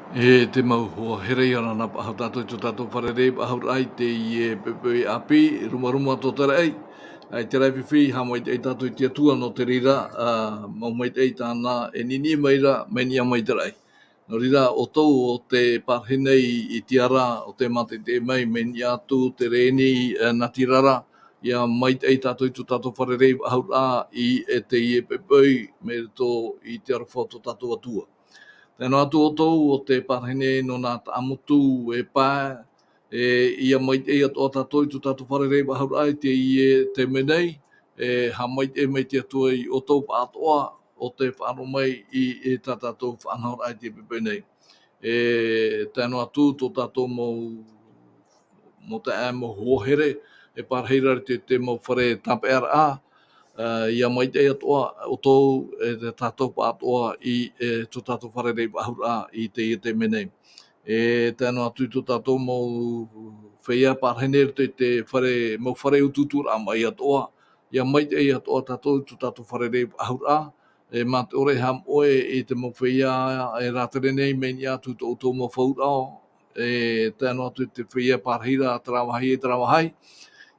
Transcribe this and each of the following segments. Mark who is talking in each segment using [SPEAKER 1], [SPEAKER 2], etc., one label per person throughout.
[SPEAKER 1] Te mau hoa here ana na pa tatou tu tatou wharere pa hau ai te i Faufaa Api ruma tō tera ei. Ai te rai whiwhi ha mai te tatou i te atua no te rira mau mai te tāna e nini mai ra mai ni mai te rai. No rira o tau o te parhenei i Tiairaa o te mate te mai me ni atu te reni na tirara ia mai te tatou i tu tatou wharere pa hau i te i Faufaa me to i te arwha tō tatou atua. Tēnā atu o tau o te parhene no nā amutu e pā, ia mai te atoa tātou i tu tātou wharerei wahau ai te i te menei, ha mai te atua i o tau pa atoa o te whāno mai i tā tātou whanau ai te pepe nei. Tēnā atu tō tātou mo te ā mo hohere, e parheira te mo whare Tiairaa, ia mai te atoa o tō te tātou pa atoa i tō tātou wharerei wahura i te menei. Tēnā atu i tō tātou mau whaia parhene te whare, mau whare ututura mai atoa, ia mai te atoa tātou i tō tātou wharerei wahura, mā te ore ham oe i te mau whaia e rātere nei me ni atu tō mau whaurao, tēnā atu i te whaia parhira trawahai,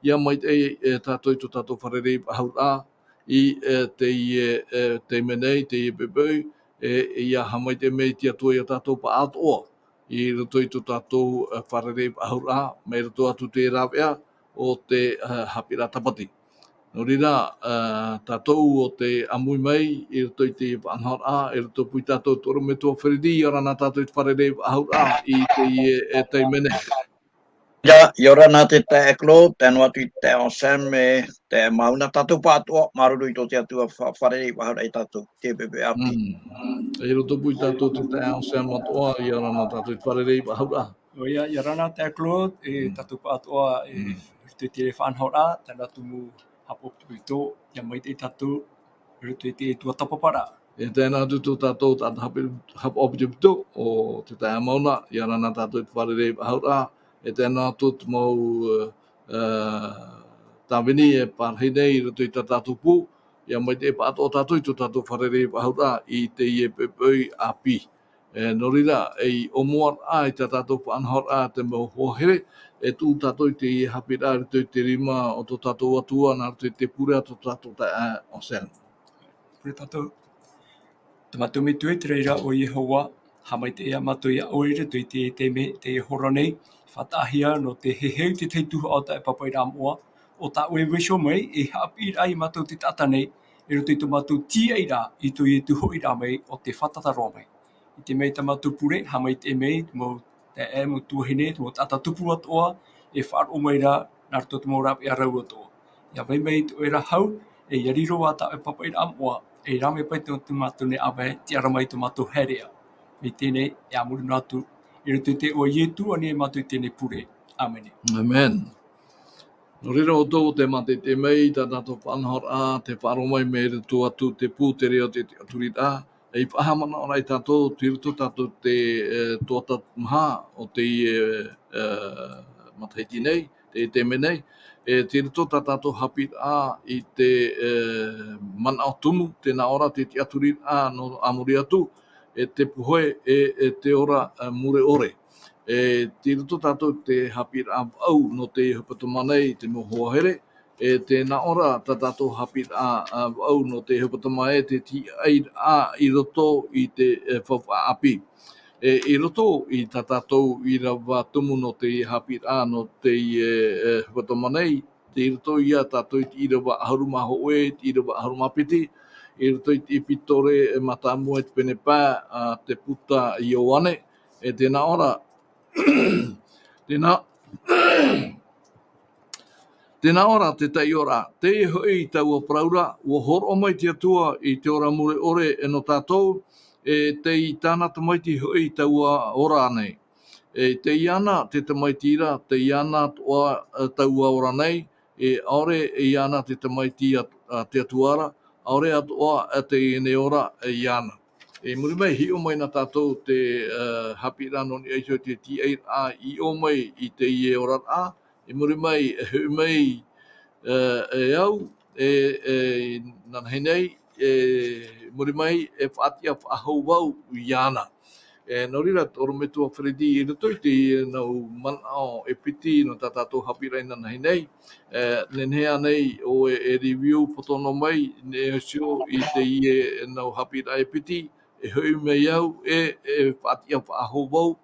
[SPEAKER 1] ia mai te tātou i tō tātou wharerei wahura, i te menei, te i Faufaa, ia hamai te mei te atua i tātou pa atoa, i roto i tō tātou wharerei ahura, me roto atu te Irava o te haapiiraa tapati. No rira, tātou o te amui mai, i roto i te whanhara, i roto pui tātou toro me tua wheredi, i rana tātou i te wharerei ahura i te menei.
[SPEAKER 2] Ja, jorana te eklo, tēnua tu te onsen me te mauna tātou pātua, maruru i tō te atua wharerei wahara i tātou, te Faufaa Api.
[SPEAKER 1] E roto pui tātou te onsen matoa, i rana tātou i te wharerei ahura.
[SPEAKER 3] Oia, ia rana te aklo, tātou pātua te te whanhora, tēnā tumu hapo pito, ia mai te tātou, rutu te tuatapaparaa.
[SPEAKER 1] Tēnā atu tō tātou tātou hapo pito o te taia mauna, i rana tātou i te wharerei ahura, tēnā atu te mau tāwini e parheinei i roto i tā tātou pū, ia mai te pātoa tātou i tō tātou wharerei ahura i te i Faufaa Api. No rira, e o moa ai te tātou whanhora te mau hohere, e tū tātou i te haapiiraa i te rima o tō tātou atua, nā te pure ato tātou tae o sen.
[SPEAKER 3] Pure tātou, tamatu me tue te reira o Iehowa, hamai te ea mato i aore te horoa nei, whatahia no te heheu te teituha o taupapa i rāmoa, o tā ue wisho mai e haapiiraa i mato te tata nei, e roto i tō mato Tiairaa i tō i tuho i rā mai o te whatataroa mai. I te mei tamatu pure, hamai te mei, mo te e mo tuahine, mo tata tupu atoa, e wharo mai rā, nā roto te mō rāp e arau atoa. Ia vai mei tu e ra hau, e yariro a taupapa i rāmoa, e rame pai tō matu ne awe, tiara mai tō matu herea. Me tēnei, e amuru nātu, e roto te o ietu ane e matu tēnei pure. Amen.
[SPEAKER 1] Amen. No rira o tō te mate te mei, tā tātou whanhora, te wharo mai me roto atu te pū te reo te TIATURIRAA, e whahamana o rai tātou, te roto tātou te toata maha o te mataiti nei, te menei, te roto tātou haapiiraa i te mana o tumu, te nā ora te TIATURIRAA no amuri atu, te POHE te ora MURE ore. Te roto tātou te haapiiraa au no te hepetoma nei, te mohohere, te nā ora tātou haapiiraa au no te hepetoma te Tiairaa i roto i te Faufaa Api. I roto i tātou Irava tumu no te haapiiraa no te hepetoma nei, te roto ia tātou i te Irava haruma hoe, te Irava haruma piti, i roto i te pitore matamua i te penepā, te puta Ioane, te nā ora Tēnā ora te Tiairaa, te hoi taua praura, ua horoa mai te atua i te ora mure ore e no tātou, te i tāna Tamaiti hoi taua ora nei. Te iana te Tamaiti ira, te iana taua ora nei, aore iana te Tamaiti te atuara, aore atua te ene ora iana. Muri mai hi o mai na tātou te haapiiraa no ni aiso te Tiairaa i o mai i te i ora a, muri mai hui mai au nana henei muri mai e whaatia whahau wau i ana. no rira oro me tua Fredi i roto I te nau manao e piti no tatou haapiiraa ina nahi nei. Nenhea nei o e review potono mai ne sio I te ie nau haapiiraa e piti e hui me iau e whaatia whaaho wau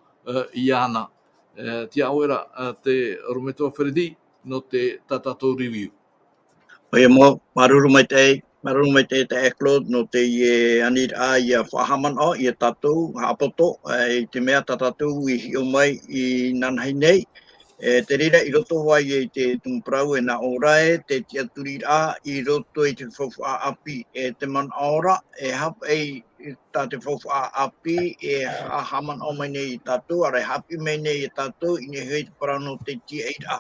[SPEAKER 1] I ana. Tiairaa te oro me tua Fredi no te tatou review.
[SPEAKER 2] Oia mo, maruru mai te eklo no te anir a ia whahaman o, ia tatou, haapoto, I te mea tatou I hio mai I nanhai nei. Te rira I roto wai e te tumprau e na orae, te tiaturiraa I roto I te Faufaa Api e te man ora, e hap e ta te Faufaa Api e haman o mai nei I tatou, are hapi mai nei I tatou, I ne hui te parau no te Tiairaa.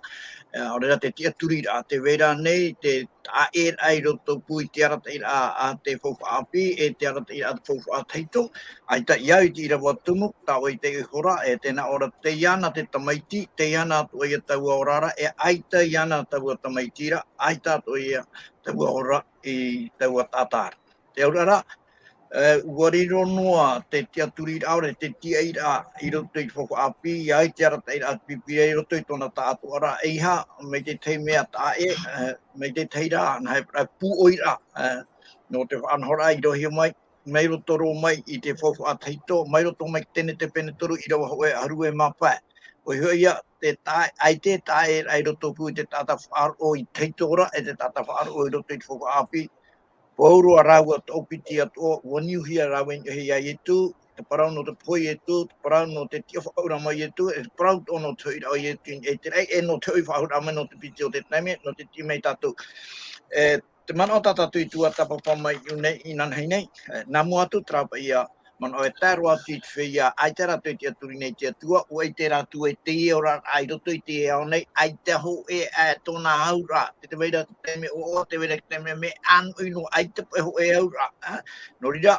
[SPEAKER 2] Ora te tiaturiraa, te vera nei, te aer ai roto pui te arataira a te Faufaa Api, e te arataira a te Faufaa Taito, ai ta iau I te Irava tumu, taua I te horoa, e tēnā ora Teiana te Tamaiti, Teiana atua ia taua orara, e aita iana taua Tamaitira, aita atua ia taua ora I taua tātāra. Te aurara, wariro noa te tiaturiraa ore te Tiairaa I roto I Faufaa Api, ai te arataira a pipia I roto I tona tātuara eiha, me te tei mea tae, me te teira, na he pu oira, no te whanhora I rohi mai, mai roto ro mai I te Faufaa Taito, mai roto mai tene te penetoru I rawa hoe haru e mapai. O ia te tae, ai te tae ai roto pu te tata whaaro I Taito ora, e te tata whaaro I roto I Faufaa Api, Pauru a rawa to opiti atua, waniuhi a rawa I a yetu, te parau no te poi etu, te parau no te tia whaura mai etu, e te parau tono te ira o yetu, e te rei e no te ui whaura mai no te piti o te taime, no te timei tatu. Te mana o tatatu I tuatapapa mai unei I nanhei nei, nā mua atu trapa ia, mana o e tāro atu I te whia, ai te ratu I te aturi nei te atua, o ai te ratu e Teie ora, ai roto I te Ioane, ai te ho e tōna haura, te weira te teme o te weira te teme me an uino, ai te ho e haura. No rira,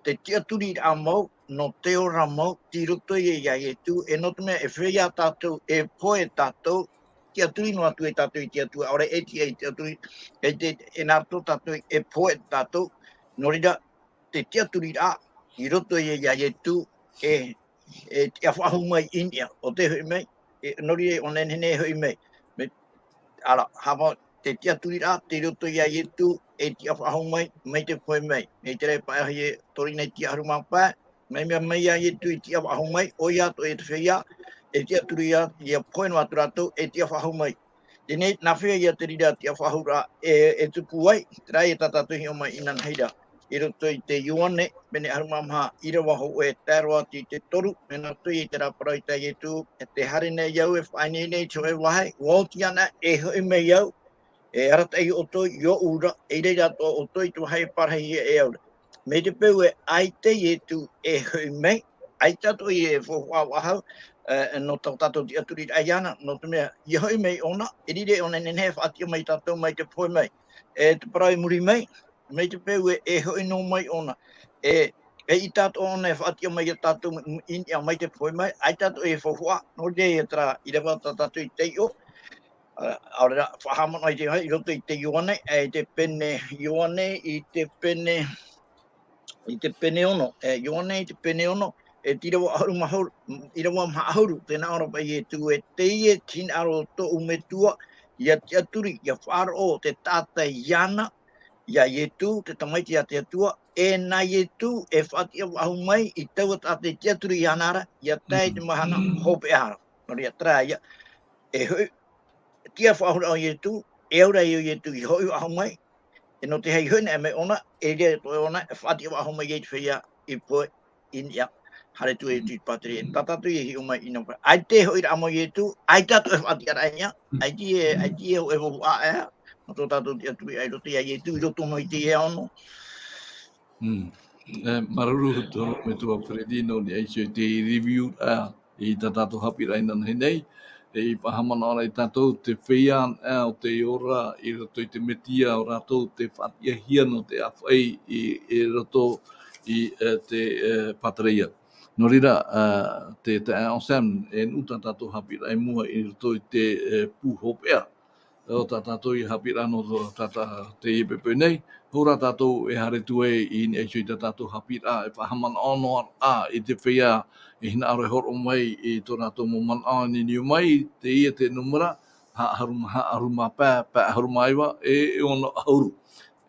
[SPEAKER 2] te te aturi a mau, no te ora mau, ti roto I ia e tu, e no te mea e whia tātou, e poe tātou, te aturi no atu e tātou I te atua, ora e te aturi, e te e nātou tātou e poe tātou, no rira, te tiaturi rā, I roto I ia e tu, e te awhahu mai India, o te hui mai, nori e o nenhene hui mai, ala, hawa, te tiaturi rā, te roto I e tu, e te awhahu mai te poe mai, me te rei pai ahi e tori nei te aharu pai, mai mea mai e tu I te awhahu mai, o ia to e te whia, e te aturi ia poe no atu rātou, e te awhahu mai. Tēnei, nā whia ia te rira te awhahura e tupu ai, te rai e tatatuhi o mai inan heira. I roto I te Ioane, mene arumamha Irava ho e tāro atu I te toru, me nā tui I te raparau I tai e tū, e te hare nei iau e whainei nei tō e wahai, wauti ana e hui me iau, e aratai o toi I o ura, e reira to o toi tu hai parahi e aura. Me te peu e ai te e tu e hui mei, ai tato I e whawha wahau, no tau tato ti aturi ai ana, no te mea, I hui mei ona, e rire ona nene whaatia mai tato mai te poe mai, e te parai muri mei, me te peu e hui no mai ona, e I tato ona e whaatia mai tato India mai te poe mai, ai tato e whawha, no re e tra, I rewa tato I teio, ora whahamana I te hai, I roto I te Ioane, e te pene Ioane, I te pene ono, Ioane I te pene ono, e tirawa ahuru mahuru, irawa mahuru, tēnā ora pai e tu e Teie, tina aro to umetua, ia te aturi, ia wharo, te tāta iana, ia ietu, te Tamaiti a te atua, e nā ietu, e whatia wahu mai, I taua tāte te aturi ianara, ia tai te mahana, hope ara, nori a tra ia, e hui, tia whahura o ietu, e aura I o ietu I hoi wahu mai, e no te hei hune e me ona, e rea to e ona, e whatia wahu mai e te whia, I poe, in ia, hare tu e tu patri, e tatatu I hi o mai ino pa. Ai te hoi ra mo ietu, ai tatu e whatia raia, ai ti e ho e ho a ea, no to tatu te atu ai roto ia ietu, I roto mai te e ono.
[SPEAKER 1] Maruru tō me tua Fredino ni aisio te review I tatato haapiiraa ina nei, e pahamana ora I tātou te whian o te ora I roto I te metia o rātou te whatia hia no te awhai I roto I te patreia. No rira, te Sam e nuta tātou haapiiraa mua I roto I te pūhopea. o tātou I haapiiraa no tata Teie pepe nei. Hora tātou hare tue I ni eisoi tātou haapiiraa e whahaman ono I te whea hina aro horo mai I tō tātou moman ni niu mai Teie te numera haruma pā haruma iwa ono auru.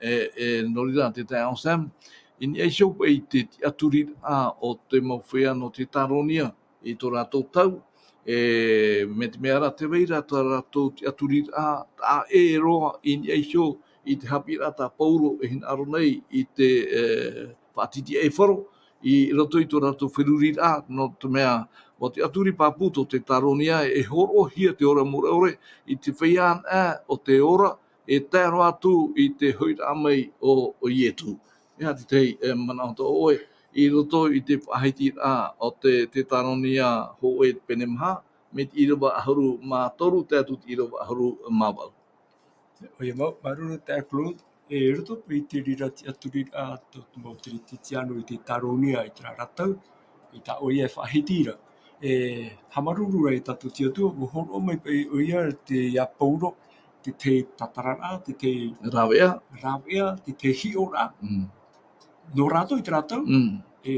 [SPEAKER 1] Norira te tai Sam. In eisoi pa I te tiaturiraa o te mawhea no te taronia I tō rātou tau. Me te mea ra te weira tā rātou tiaturiraa tā roa in eisho I te haapiiraa tā pauro hina aro nei I te whaatiti wharo I roto I tō rātou whiruriraa no te mea o te aturi pāputo te taronia horo hia te ora mure I te whaian o te ora tēro atu I te hoira mai o ietu. Ia te tei manauta oe I roto I te whahitira o te taronia hoe penemaha me te Irava ahuru mā toru te atu te Irava ahuru māwau.
[SPEAKER 3] O ia mau, maruru te aklo, roto pa I te rira te aturiraa to mau te titiano I te taronia I te raratau, I ta oia whahitira. Hamaruru rei tatu te atua, mo horo mai pa I oia te ia pauro, te te tatarara, te te rawea, te te hiora. No rato I te ratau,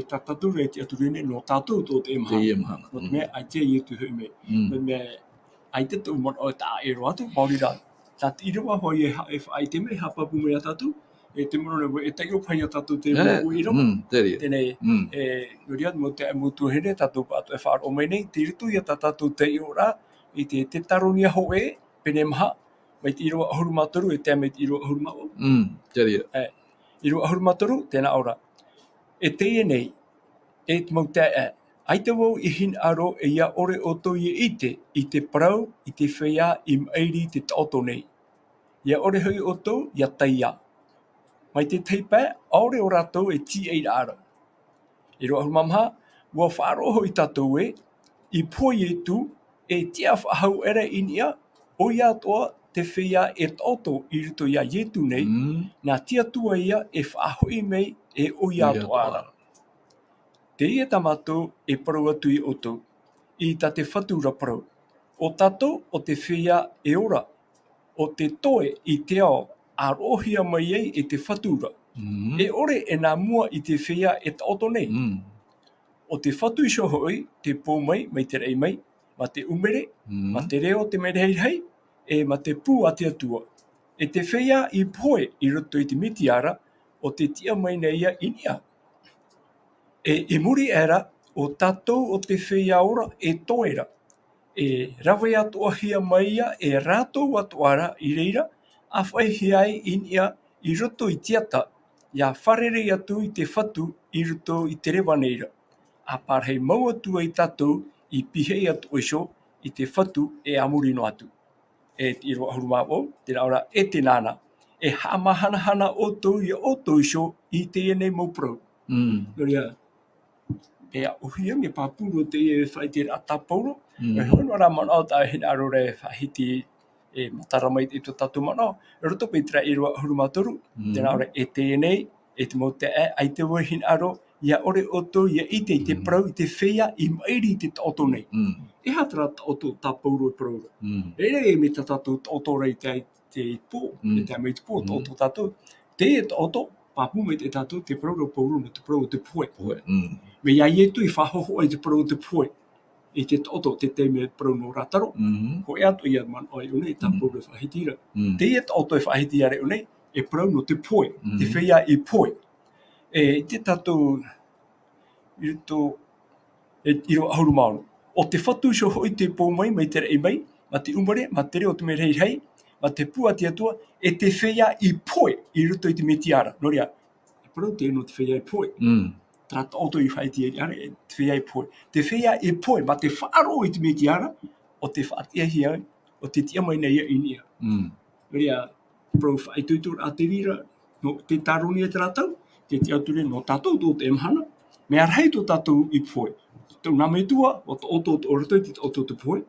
[SPEAKER 3] tatatu rei te aturine no tātou tō te emahana. No te mea, ai te ietu hui me. No te mea, ai te tau mon o ta ero atu, mauri rā. Tā te irawa hoi ai te mea hapapu mea tātou, te mono ne te io pai a tātou te mo irawa. Tēnei, no ria mo te amutu here, tātou pa atu whaaro mai nei, te ritu ia tātou te io rā, I te taronia hoe, pene maha, mai te irawa ahuru mātoru, te mai te irawa ahuru māo. Irawa ahuru mātoru, tēnā ora. Teie nei, te mau te ai te wau I hin aro ia ore oto I te parau, I te whea, I mairi te toto nei. Ia ore hui oto, ia taia. Mai te teipa, aore o rato Tiairaa. I roa mamaha, ua whaaroho I tātou I POHE tu, tia whahau era inia, o ia atoa te whea toto I rito ia ietu nei, nā tiatua ia whahoi mei o ia atoa ara. Teie tamato parau atu I oto, I ta te whatura parau. O tatou o te whea ora, o te toe I te ao, a rohia mai ei te whatura. Ore nā mua I te whea toto nei. O te whatu iso hoi, te pō mai te rei mai, ma te umere, ma te reo te merehei, ma te pū a te atua. Te whea I POHE I roto I te mitiara, o te tia mai nei ia inia. MURE era o tatou o te whea ora toera. Rawe atoa hia maia rātou atoara I reira, a whai hiai inia I roto I tiata, ia wharere atu I te whatu I roto I te rewa neira. A parhei mau atu I tatou I pihei atu iso I te whatu amuri no atu. Te iro ahuru māo, tēnā ora te nāna. Hamahanahana oto I oto iso I te enei mau prau. Noria, uhia me papuro te whai te atapauro. Hono rā mana o tā hina arore whahiti matara mai I tō tātou mana. Roto pei tira I roa ahuru mātoru. Tēnā ora te enei, te mau te ai te wai hina aro, ia ore oto, ia I te prau, I te whea, I mairi te oto nei. Hatara oto tāpauro I praura. Rere me tātou oto rei te pō, te mai te pō, oto tātou. Te oto, papu me te tātou, te praura pauru, me te praura te POHE. Me ia ietu I whahoho ai te praura te POHE. I te oto, te me praura no rataro. Ko atu ia man oi unei, tāpaura whahitira. Te oto whahitira unei, praura no te POHE. Te whea I POHE. Te tātou, I roa ahuru maono. O te whatu so hoi te pō mai te rei mai, ma te umare, ma te reo te me rei, ma te pua te atua, te whea I POHE, I roto I te metiara. Noria, parau te no te whea I POHE. Trata oto I whaiti te whea I POHE. Te whea I POHE, ma te whaaro I te metiara, o te whaatia hia, o te tia mai nei inia. Noria, parau whaituitur a te rira, no te taronia te ratau, te tiature no tātou tō te emhana, me arhei tō tātou I POHE. Tau nā meitua, o tō oto o roto I te oto te POHE,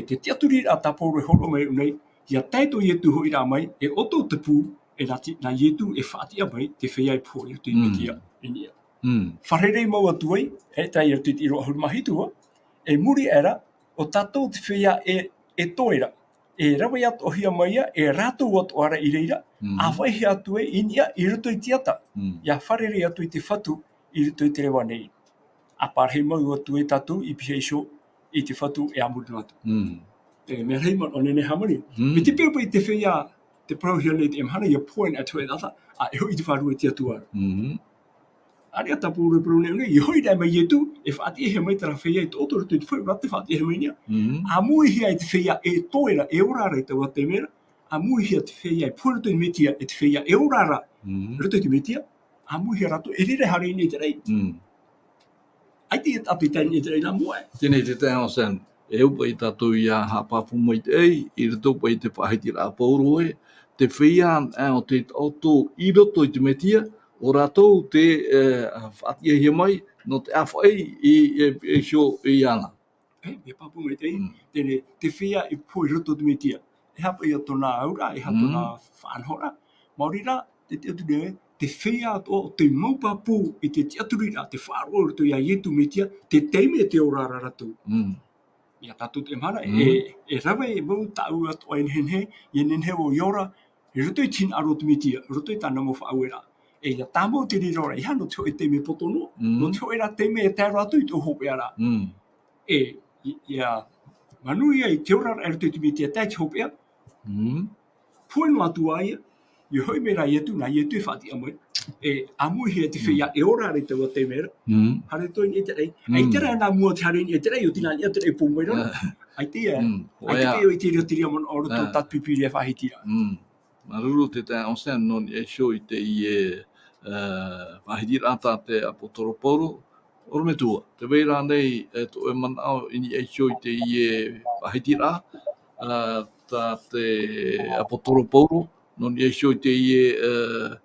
[SPEAKER 3] te tiaturira a tāpauro horo mai unei, ia taito ietu hoi rā mai, oto te pū, nā ietu whaatia mai, te whea I POHE, te metia inia. Wharerei mau atu ai, tai atu I roa ahuru mahitua, MURE era, o tātou te whea toera, e rawa ia to hia mai e rato o to ara ireira a vai he atu e inia I ruto I tiata ia wharere atu I te whatu I ruto I te rewa nei a parhe mau atu e tatu I piheisho I te whatu e amuru atu e me reima o nene hamari me te pepa I te whea te parau hia nei te emhana ia point atu e nata a e hoi I te wharu e te atu ara Ari a tapu pro nei I hoi dai mai e tu e whaati e he mai tara whea I te oto ruto I te whai rate whaati e he mai nia a mui hia I te whea e toera e orara I te wate mera a mui hia te whea e puruto I metia e te whea e orara ruto I te metia a mui hia rato e rere hare nei te rei ai te atu I tani nei te rei na mua
[SPEAKER 1] Tēnei te tēnao sen, e upa I tātou ia hapapu mai te ei, I roto pa I te whahitira a pauru e, te whian o te auto I roto I te metia, o rātou te whaatia hia mai, no te awhai I shio I ana.
[SPEAKER 3] me papu mai te tene te whea I pui roto te metia e hapa I tona aura, e hapa tona whanhora maurira te atu ne te whea o te maupapu I te tiaturira, te whaaro roto ia ietu metia, te teime te orara ratu. Ia tatu te mara, e rawa e mau tau atu ai nenhe, I nenhe o iora, I roto I tin aro te metia, roto I tana mo whaauera. E ia tāmau te rirora, I hano teo e teime potono, no teo era teime e tēro atu I te hope ara. E ia manui ai te orara e roto I te metia tai te hope ara. Pui no atua ia, I hoi mera ietu, na ietu e whaati amoi. E amui hea te whea e orara I te wa te mera. Hare toi ni e te rei. Ai tera e nā mua te hare ni e te rei o tina ni e te rei pōmoi rana. Ai te e, ai te peo I te reo mon oro tō tatpipiri e whahitira.
[SPEAKER 1] Maruru te tā o sen non e shio I te I e whahitira ata te apotoroporo, oro me tua. Te weira nei e to e manao ini e shio I te I e whahitira, tā te apotoroporo, non e shio I te I e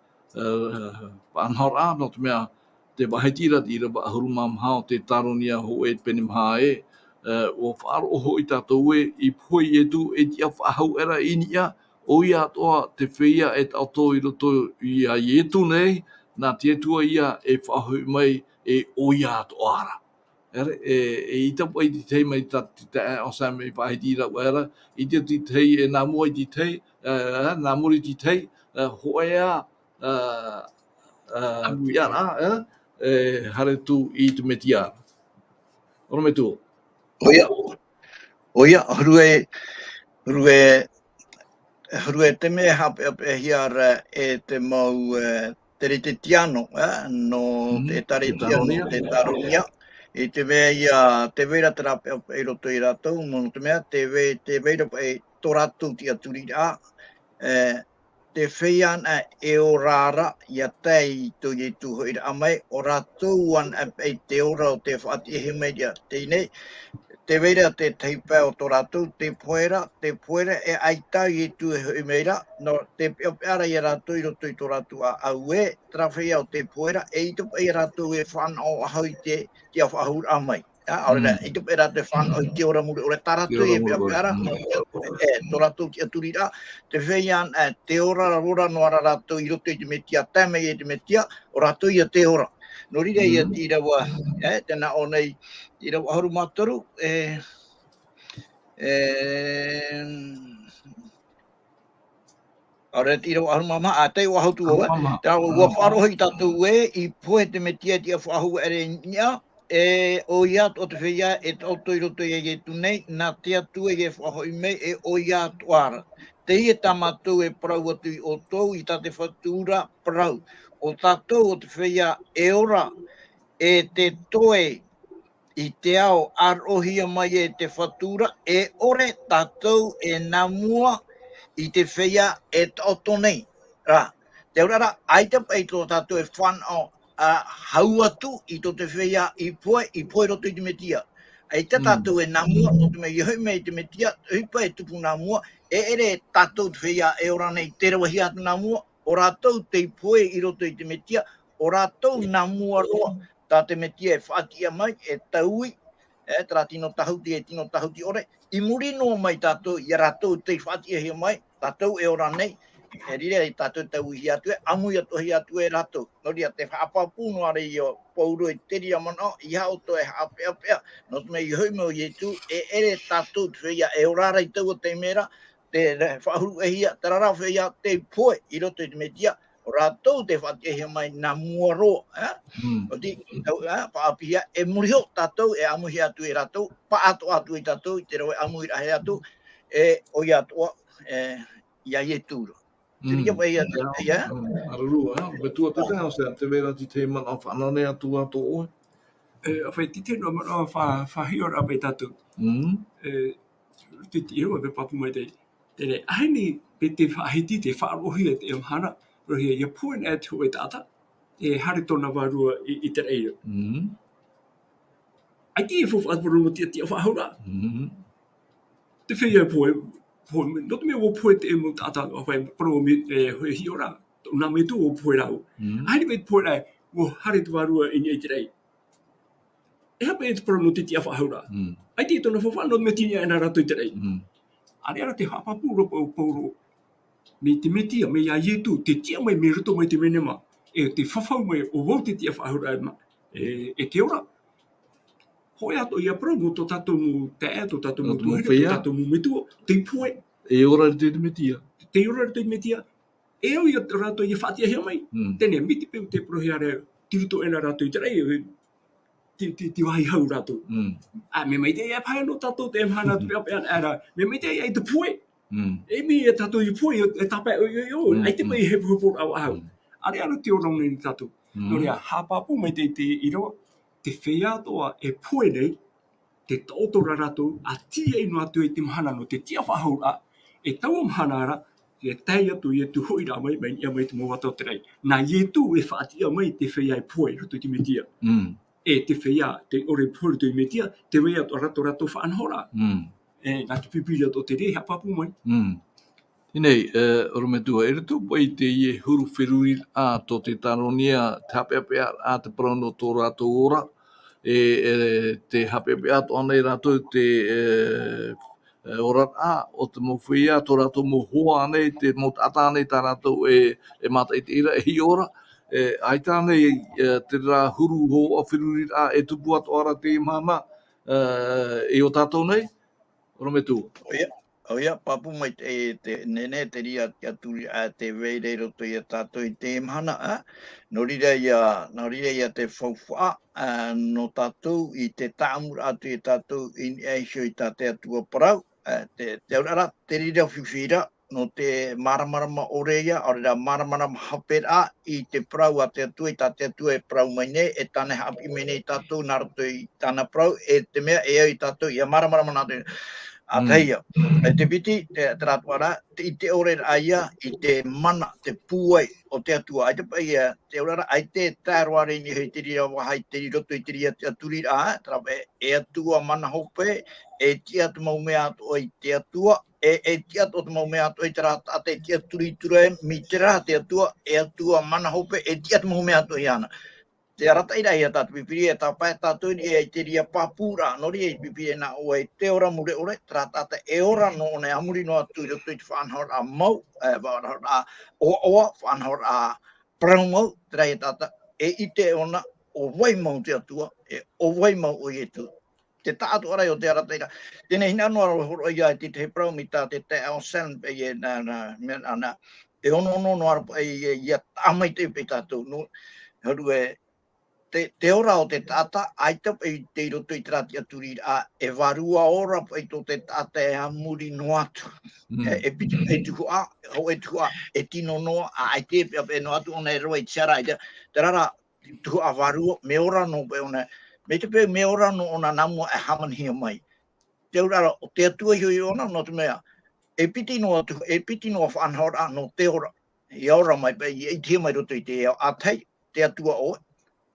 [SPEAKER 1] panhora, no te mea te wahitira I Irava ahurumam hao te taronia ho e penimha e, o whaaro oho I tātou e, I poi e tu e tia whahau era inia, o ia atoa te whia e tauto I roto I a ietu nei, nā tietua ia e whahau mai e o ia atoa ara. E I tapu ai ti tei mai ta o sa me whahitira wera, I te ti tei e nā mua I ti tei, nā muri ti tei, hoea, Tiairaa, hare tu I te metia. Oro me tu.
[SPEAKER 2] Oia, Hrue te me hape ape hiara e te mau tere te tiano, no te tare tiano, te taronia. I te mea ia, te veira te rape ape I roto I rātou, no te mea, te veira e tō rātou TIATURIRAA, te whiana e o rāra, ia tei tō i tūho I amai, o rātou an ape te ora o te whaati e he media, teinei, te veira te teipea o tō rātou, te poera e aitau I tu e hui meira, no te peopeara I rātou I roto I tō rātou a au e, trawhia o te poera, e I tupa I rātou e whanau ahau I te whahur amai. Aore, I tupa I rātou e whanau I te ora muri, ore taratu e peopeara, tō rātou TIATURIRAA, te whian te ora rora no ara rātou I roto I te metia, tāmei e te metia, o rātou I te ora. No rira I te irawa, tēnā o nei, I rau ahoru mātoru, ora te rau ahoru mama, te o ahau tu oa, tā ua wharohi tātou I pohe te metia tia whahu ere nia, o ia o te whia e tauto I roto I tu nei, nā te atu e whahoi mei e o ia tuara. Teie tamatu e parau atu I o tau I tate whatura parau. O tātou o te whia e ora e te toe I te ao arohia mai e te whatura, e ore tātou e namua I te whia e tauto nei. Te urara, aita pai tō tātou e whanau hau atu I tō te whia I poe roto I te metia. Aita tātou e namua, no te mea I hoi mei te metia, hipa e tupu namua, e ere tātou te whia e ora nei te rawahi atu namua, o rātou te poe I roto I te metia, o rātou namua roa. Tā te metia e whaatia mai, e taui, tera tino tahuti e tino tahuti ore, I muri no mai tātou, I rātou te whaatia hea mai, tātou e ora nei, e rire I tātou tau hi atu e, amui atu hi atu e rātou. No ria te whaapapu no are I o pauru e teria mana, I hao to e haapeapea, no te mei I hoi mo I tu, e ere tātou te whia e orara I tau o te mera, te whahuru e hia, te rara whea te poe, I roto I te metia, o rātou te whatehe mai nā mua roa. O ti, whaapihia, e muriho tātou, e amuhi atu I rātou, pa atu I tātou, I te rau e amuhi rahe atu, e o I atua, ia I e tūro. Te ria wai ia,
[SPEAKER 1] Arurua, me tua te teo se te vera ti te mana whanane atu ato oe.
[SPEAKER 3] A whai tite no mana whahiora pe tātou. Te iro me papu mai te re aini pe te whahiti te whaarohi e te hana, rohi ia puan e tu e tata, e hari tona warua I te reira. Ai ti e fufu atpuru mo tia whahura. Te whia poe, no te mea o poe te emu tata, o whai paro me hoi hiora, nā me tu o poe rau. Aini me poe rai, o hari tu warua I te reira. E hapa e te paro no te tia whahura. Ai ti e tona fufu no me tinia e nā rato I te reira. Are ara te hapapu ropa o pauro. Me te metia, me ia ietu, te tia mai me ruto mai te menema. E te whawhau mai o wau te tia whahura e te ora. Hoi ato ia pro mo to tatou mo te to tatou mo tuhere, to tatou mo metua, te poe.
[SPEAKER 1] E ora te metia.
[SPEAKER 3] Te ora te metia. E au ia rato ia whatia hea mai. Tene, miti peu te prohiare, tiruto ena rato I te rei, ti wahi hau rato. Me mai te ia pai no tatou te mhana te pia era, me mai te ia te poe. E mi e tatou I poe, e tapai ai te mai he pupu au au. Are ana te orong ni tatou. No rea, hapapu mai te Irawa, te whea toa e poe nei, te tautora rato, a tia ino atu e te mhana no te tia whahaura, e tau mhana ara, e tei atu I e tu hoi rā mai ia mai te mawatau te rei. Nā I e tu e whaatia mai te whea e poe, ruto I te metia. E te whea, te ore poe ruto I metia, te wea rato whaanhora. E nā te pipiri ato te rei, hapapu mai.
[SPEAKER 1] Inei, orometua, e retu pai te I e huru whiruri a to te taronia, te hapeapea a te parano tō rātou ora, te hapeapea to anei rātou te orat a, o te mowhia, tō rātou mo hoa anei, te mo tata anei tā rātou e mata I te ira e hi ora, ai tānei te rā huru ho a whiruri a e tupu ato ara te mana, e o tātou nei, orometua.
[SPEAKER 2] O ia, papu mai te nene te ria aturi a te veire roto I a tātou I te mhana, no rira ia te Faufaa no tātou I te tāmura atu I tātou I eisho I tā te atua Parau, te aurara, te rira whiwhira, no te maramarama oreia, ore rā maramarama hapera I te Parau a te atua I tā te atua e Parau mai nei, e tāne hapi mai nei tātou, nā roto I tāna Parau, e te mea e au I tātou, I a maramarama nā te a Teie. Te piti, te rātuara, I te ore aia, I te mana, te pūai o te atua. Ai te pai, te orara, ai te tāruare ni hei te ria wahai te roto I te ria te aturirā, trape e atua mana hope, e tia tu mau mea ato I te atua, e tia tu mau mea ato I te rata, te tia turitura e mi te rā te atua, e atua mana hope, e tia tu mau mea ato I ana. Te arata ira ia tātu pipiri e tāpai tātou ni e te ria pāpūra, nori e pipiri e nā o e te ora mure ore, tātata e ora no ne amuri no atu I roto I te whanhor a mau, whanhor a oa, whanhor a parau mau, te rei e tāta, e I te ona o wai mau te atua, e o wai mau o I e tu. Te tātu arai o te arata ira. Tēnei hina anua horo ia e te he parau mi tā te au san pe e nā, e ono no arapa e ia tāmai te pe tātou, no, haru e, te ora o te tata, aita i te roto I te rati aturi a e varua ora i to te tata e amuri no atu. E piti e tuhua, ho e tuhua, e tino noa, a ai te pia pe no atu ona e roa I tiara I te rara tuhua varua, me ora no pe ona, me te pe me ora no ona namua e hamanhia mai. Te ora o te atua hui ona, no te mea, e piti no atu, e piti no whanhora no te ora. I ora mai pe, I te mai roto I te eo, a tei, te atua o,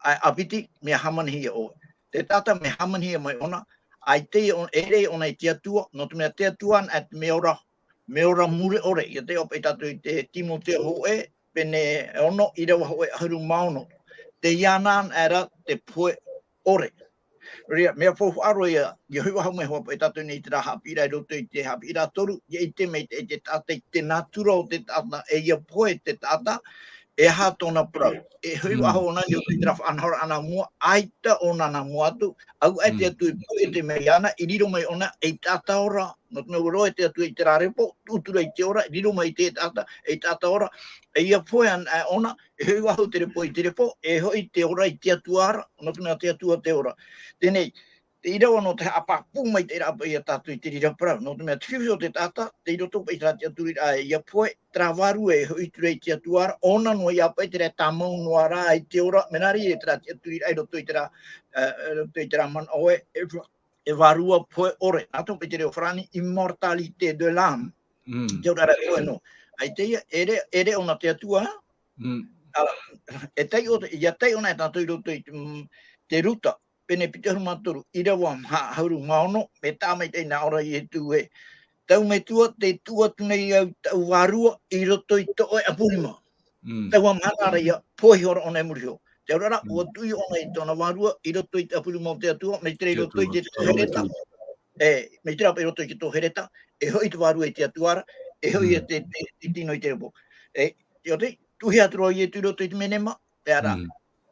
[SPEAKER 2] a piti me hamanhia o. Te tata me hamanhia mai ona, ai te on ere ona I te atua, no te mea te atua at me ora mure ore, I te ope tatu I te timo te hoe, pene ono I rewa hoe haru maono. Te ianan era te poe ore. Ria, mea Faufaa ia, I hui waha mai hoa pe tatu ni te ra haapiiraa I roto I te haapiiraa toru, I te mei te tata I te natura o te tata, e ia poe te tata, e ha tona Parau e hui waho ona i o te traf anhora ana mua aita ona na mua atu au ai te atu e te mei ana i riro mai ona e tata ora no tuna waro e te atu e te rarepo utura i te ora i riro mai te tata e tata ora e ia poe ona e hui waho te repo i te repo e hoi te ora i te atuara no tuna te atua te ora tenei te irawa no te apapu mai te rapa ia tatu i te rira Parau. No te mea tiwhi o te tata, te iro topa i te aturiraa ia poe, trawaru e hoi ture i te atuara, ona no ia pai te rea tamau noa rā i te ora, menari e te aturiraa i roto i te rā man oe, e varua poe ore. Nā topa i te reo whrani, immortalite de l'âme. Te ora rea poe no. Ai teia, ere ona te atua, e tei o te, ia tei ona e tātou i roto i te ruta, pene pite harumatoru, Irava hauru maono, me tāmai tei nā ora i e tū e. Tau me tua, te tua tunei au tau warua, i roto i to e apurima. Tau am hanara ia, pohi ora ona e muriho. Te orara, ua tui ona i tona warua, i roto i te apurima o te atua, me tere i roto i te tohereta. Me tere apa i roto i te tohereta, e hoi te warua i te atuara, e hoi e te tino i te repo. Te o te, tuhi atura i e tu roto i te menema, te ara,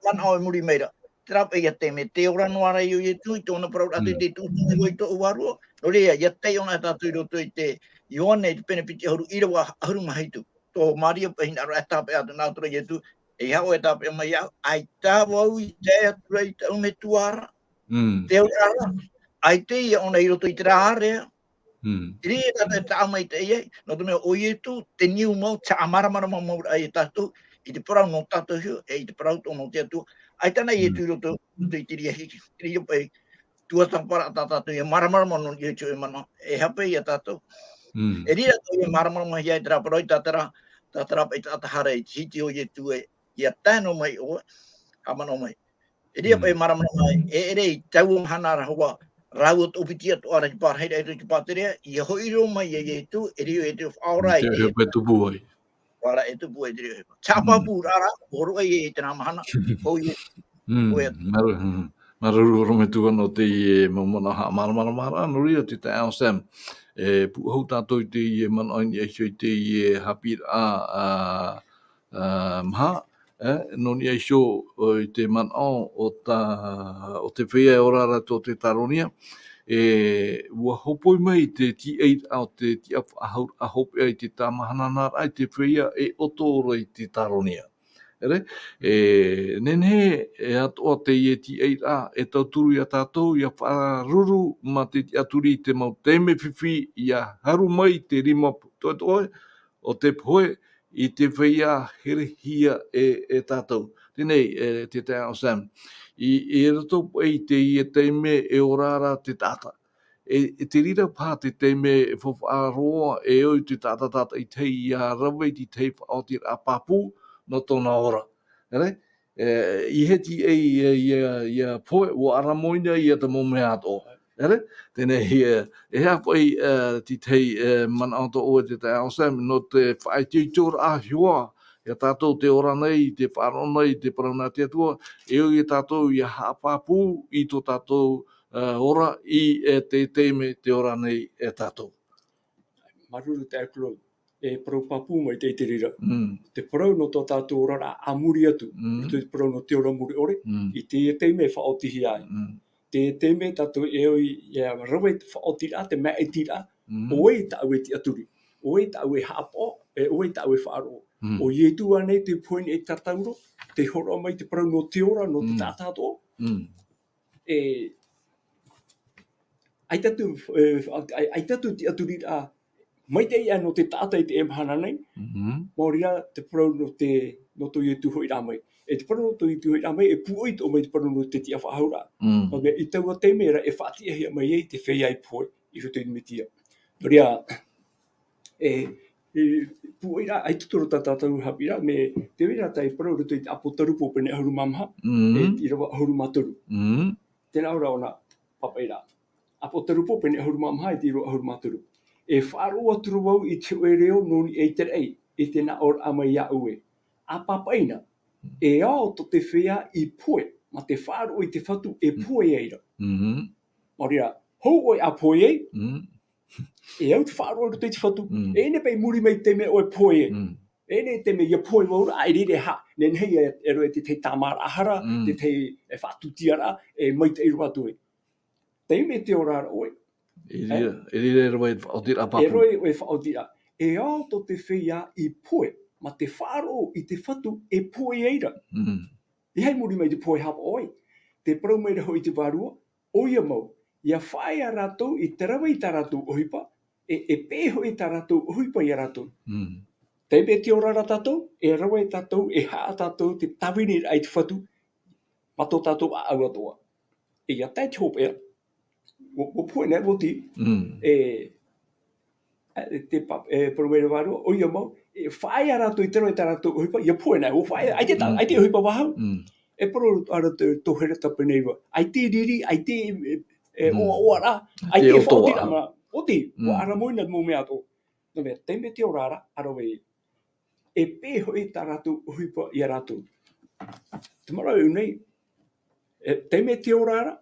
[SPEAKER 2] mana o e muri meira. Trapa ia te me te ora no ara i o i tu i tōna Parau atu i te tūtumi o i tō warua. No rea, ia te ona tātou i roto i te Ioane i te pene piti hauru Irava hauru mahaitu. Tō Maria pahina aro e tāpe atu nā tura i e tu. E hao e tāpe mai au, ai tā wau i te atura i tau me tuara. Te ora, ai te ia ona i roto i te rārea. Iri e tātou e tā mai te iei. No te mea o i e tu, te niu mau, ta amaramara mau ai e tātou. I te Parau no tātou hiu, e i te Parau tōno te atua. Ai tāna i e tu roto i te ria hiki. Iri o pai, tuatapaparaa tātou i e maramarama no i e tu e mana. E hape i a tātou. E rira tō i e maramarama hi ai te rā Parau i tātara pai tātahara i hiti o i e tu e. I a tāno mai o, hamano mai. E rira pai maramarama e ere i tau hanara hoa. Rau o topitia to ara ki pārheira e ki pāterea. I a hoiro mai e tu, e rira e te whaora i te
[SPEAKER 1] Hepetupuai.
[SPEAKER 2] wala e tupu e te reo hepa. Tāpapu rara, horoa i e te nā mahana. Hoi e
[SPEAKER 1] Maru rome tua no te i mamona ha mara no ria te tau sam e pu hou tātou i te i man oin e sio i te i haapiiraa maha no ni e sio i te man o te whea e orara tō te taronia ua hopoi mai te T8 au te ahope ai te tamahana ai te whea e oto ora i te taronia. Nene e atoa te ie Tiairaa e tau turu ia tātou ia whaaruru ma te aturi te mau teime whiwhi ia haru mai te rima toatoe o te POHE i te whaia herehia e tātou. Tenei te tau Sam. I rato i te ie teime e orara te tata. E te rira pā te teime Faufaa roa e oi te tata i te ia rawe i te o te apapu no tōna ora. I heti ia poe o aramoina ia te mome ato. Tēnei e hea pai ti tei mana auto o te tau Sam no te whaitiutura a hiua ia tātou te ora nei, te whāro nei, te parana te atua, e o i tātou ia haapapu i tō tātou ora i te teime te ora nei e tātou.
[SPEAKER 3] Maruru te aklo e Parau papu mai te rira. Te Parau no tō tātou ora a amuri atu. I te Parau no te ora muri ore. I te teime whaotihi ai. Te teime tātou e oi ia rawe whaotira, te mea e tira. Oe tāu e ti aturi. Oe tāu e haapo, oe tāu e whaaro. O ietu anei te poin e tatauro, te horoa mai te Parau no te ora, no te tātātoa. Ai tatu te aturira mai te ia no te tāta i te emhana nei. Mauria te Parau no to ietu hoi rā mai. E te Parau no to ietu hoi rā mai, e puoi o mai te Parau no te tia whahaura. I taua teimera e whaatia hea mai ei te whea i poe i roto i mitia. Mauria, puoi rā, ai tutoro tātātou haapiiraa, me te wera tai Parau roto i te apotarupo pene ahuru mamha, i rawa ahuru matoru. Tēnā ora ona papaira. Apotarupo pene ahuru mamha i te iro ahuru matoru. E whaarua turu wau i te oe reo noni e te rei, i tēnā ora ama ia ue. A papaina, e ao to te whea i poe, ma te whaarua i te whatu e poe eira. Mauria, hou oi a poe ei, e au te whaarua roto i te whatu, e ne pei muri mai te mea oe poe e. Ene te me ia poi mo ai ri ha nen hei e ro te tamara ahara te fatu tiara e mai te irwa tu te me te ora oi
[SPEAKER 1] Irira roi whaotir a
[SPEAKER 3] e
[SPEAKER 1] papu.
[SPEAKER 3] roi e whaotira e auto te whia I poi ma te wharo I te whatu e poi eira I hei muri mai te poi hapa oi te parau mai reho I te varua oia mau ia whae a ratou I te rawa I ta ratou ohipa e peho I ta ratou ohipa I a ratou te me te ora tatou, e rawa e tatou, e haa tatou, te tawini ai te whatu, mato tatou a au atoa. E ia tai te hope ea, o pui nei woti, te parumere waru, o ia mau, e whae a ratou I te roi ta ratou ohipa, ia pui nei, o whae, ai te ohipa wahau. E paru ara te tohere tapaneiwa, ai te riri, ai te oa ra, ai te whaotira ma, oti, o ara moina mo mea ato. No mea, te me te orara, arawe e peho I ta ratou uhipa I a ratou. Te mara nei, te me te orara,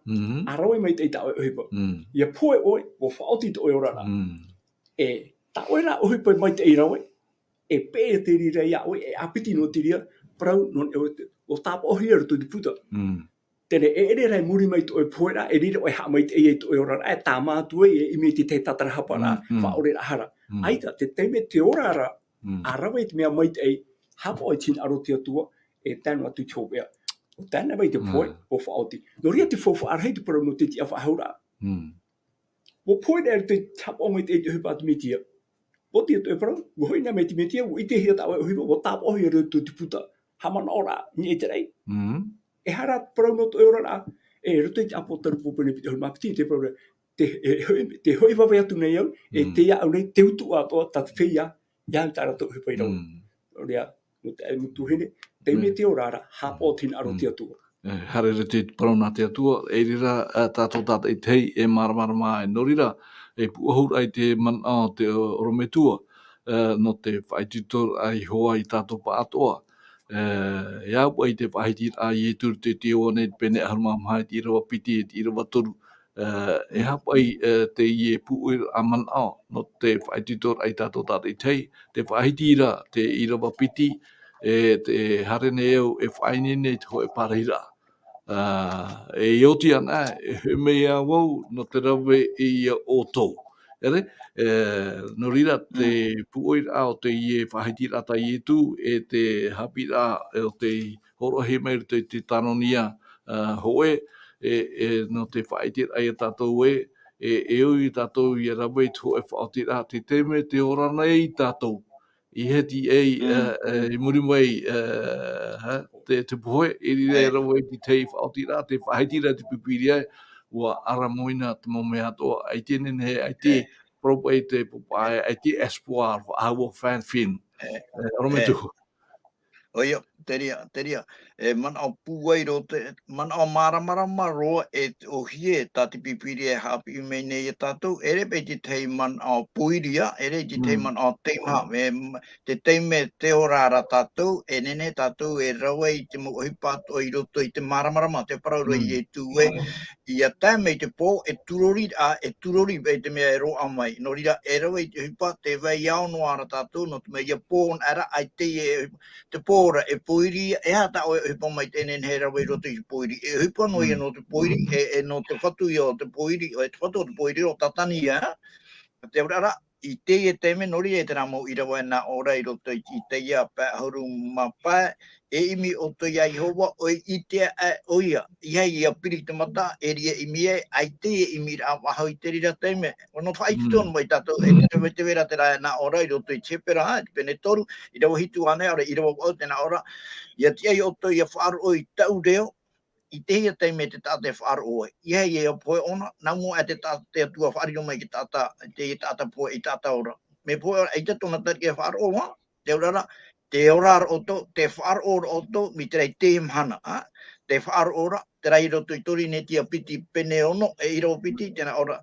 [SPEAKER 3] a rawe mai te ta uhipa. Ia poe oi, o whaoti te oi orara. E ta oira uhipa mai te irawe, e pe te rira ia oi, e apiti no te ria, parau non o tapa ohi ara tu te puta. Tene e ere rai muri mai te oi poera, e rira oi ha mai te ei te oi orara, e tā mātua e imi te tatara hapara, whaore ahara. Aita, te me te orara, a rawe te mea mai te ei, hapa oi tin aro te atua, e tēnu atu te hopea. O tēnā mai te poe, o whaoti. No ria te Faufaa arhei te parau no te tia whahaura. O poe rea te hapa o mai te ei te hupa atu me tia. O tia te parau, o hoi nā me te me tia, o ite hia tawa o hipa, o tāpa ohi aro tu te puta. Hamana ora, ni e te rei. E hara parau no te ora, e roto te apo taru popene piti hoi mapiti, te parau te hoi wawe atu nei au, e te ia au nei, te utu atoa, ta te whia, iau tāra tō hupa I rau. O rea, no te mutu hene, te me te orara, hapa o tina aro te atua.
[SPEAKER 1] Hare re te parau nā te atua, e rira tātou tata I tei, e maramara e norira, e puahura I te mana te orometua, no te whaititor ai hoa I tātou pa atoa. E au ai te whaitir a I e turu te Ioane, pene haruma mahai te Irava piti, te Irava toru, e hapai te I e puuir a mana no te whaititor ai tātou tata I tei, te whaitira te Irava piti, e te harene eo e whainene te hoe parahira. E ioti ana, e mea wau no te rawe I o tau. Ere, no rira te puoir a o te I e whahitira ta I e tu, e te haapiiraa o te horoa he mai te tanonia hoe, no te whaitira ai a tātou e ui tātou I a rawe tu e whaotira te teme te orana I tātou. I heti I muri mai te pohe, I rire rawa I te tei whaotira, te whaitira te pipiria, ua ara moina te mome atoa, ai tēnen he, ai te propa I te popae, ai te espoir, hawa fan fin. Arome tuho.
[SPEAKER 2] Oia, te ria. E mana o puai ro te, mana o maramarama roa e o hie tā te pipiri e hapi I mei nei e tātou, ere pei te tei mana o puiria, ere te tei mana o teima, te teime te orara tātou, e nene tātou e rawa I te mohipato I roto I te maramarama, te parauro I e tue, ia tā mei te pō, e turori pei te mea e roa mai, no rira e rawa I te hipa, te vei au no ara tātou, no te mea ia pō on ara, ai te pōra e poiri, e hata o e hipa mai tēnen he rawa I roto I poiri. E hipa no ia no te poiri, e no te whatu I o te poiri, o te whatu o te poiri o tatani ia. Te urara, I Teie teme nori e te ramo I rawa na ora I roto I Teie a pā huru mapa, e imi o to ia I hoa, o I te oia, ia ia piri te mata, e ria imi e, ai Teie imi ra wahau I te rira teme. O no whai tonu mai tato, e te vera te rai na ora I roto I tepera, te pene toru, I rawa hitu ane, ora I rawa o tena ora, ia tia I o to ia whaaru o I tau reo, I te hia teime te tāte whaaru oe. Ia ia o poe ona, nau mua e te tāte atua whaarino mai ki tāta, te tāta poe I tāta ora. Me poe ora, I te tona tari e whaaru oa, te urara, te orara o to, te whaaru ora o to, mi te rei te mhana. Te whaaru ora, te rei roto I tori ne tia piti pene ono, e iro piti, tena ora.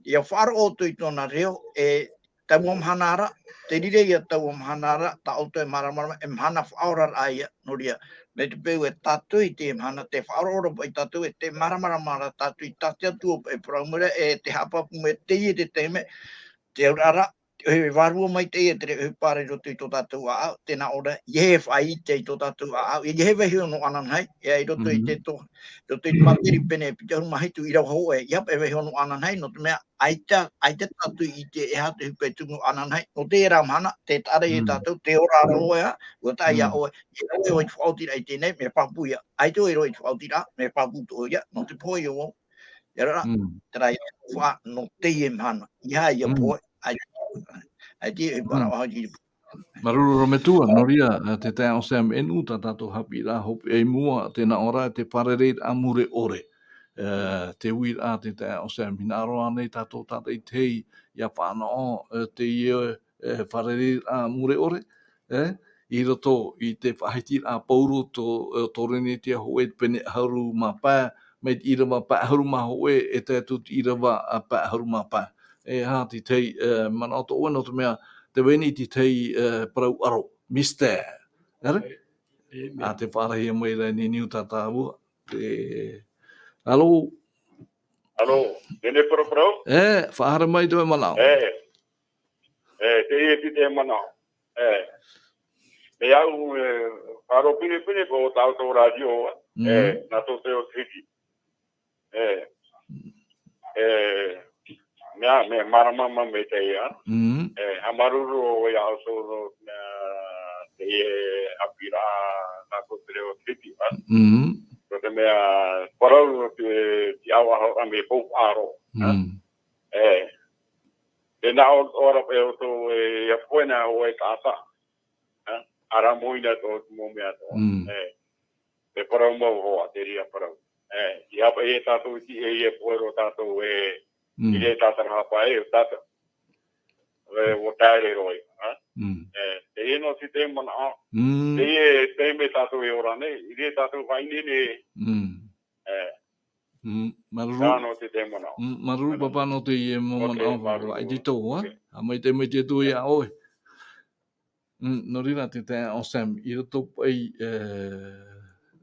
[SPEAKER 2] Ia whaaru o to I tona reo, e tau mhanara, te rire ia tau mhanara, ta auto e maramarama, e mhana whaorar aia, noria. Me te peu e tātou I te mhana, te whaororo I tātou e te maramaramara tātou I tātou atua e praumura, e te hapapu me Teie te teime, te urara, he warua mai te te pare roto I tō tātou a tēnā ora, I he whai te I tō tātou a I he wehi ono anan hei, I roto I te to, roto I materi pene pita huru mahitu I rau hoa e, iap e wehi ono anan hei, no te mea, ai te tātou I te e hatu hupe tungu anan hei, no te era mana, te tare I tātou, te ora roa ea, ua tai a oe, I rau e whaotira I tēnei, me papuia, ai tō e roi whaotira, me papu tō ia, no te poe o, Ia tera I wha no Teie mana, ia ia poe, ai te Parau hau ki
[SPEAKER 1] Maruru rometua, noria, te tai o Sam enu, ta tatou haapiiraa hope e mua, tēnā ora, te wharereit a mure ore. Te uira te tai o Sam, hina aroa nei tatou tata I tei, ia whanao, te wharereit a mure ore, I roto I te whahiti a pauru tō rene tia hoe pene hauru ma pā, me Irava pā hauru ma hoe, e te tut Irava a pā hauru ma pā. E hāti tei, mana o tō ua no te mea, te weni ti tei parau aro, mister. A te whārahia mai rai ni niu tātāua. Alo?
[SPEAKER 4] Alo, tēne parau?
[SPEAKER 1] Whahara mai tō e manao.
[SPEAKER 4] Te e te manao. Me au, wharo pine ko tātou radio, nā tō te o triki. Me maramama me Teie, ha maruru o ia so Teie haapiiraa nā tō te o triki. Ko te mea parau te awa hau me Faufaa Api. Tēnā ora pe o tō e puena o e taata. Ara moina tō tumu mea tō. Te parau mau hoa, te ria parau. I hapa e tātou ti e puero tātou I re tātara hapa o tāta. O tāre roi. Te eno si te mana a. Te me tātou e ora nei. I re tātou waini ne. Tāno te te mana a.
[SPEAKER 1] Maruru papa no te ie momana a. Ai te tō, a mai te tū ia oe. No rira te te o Sam, I roto pai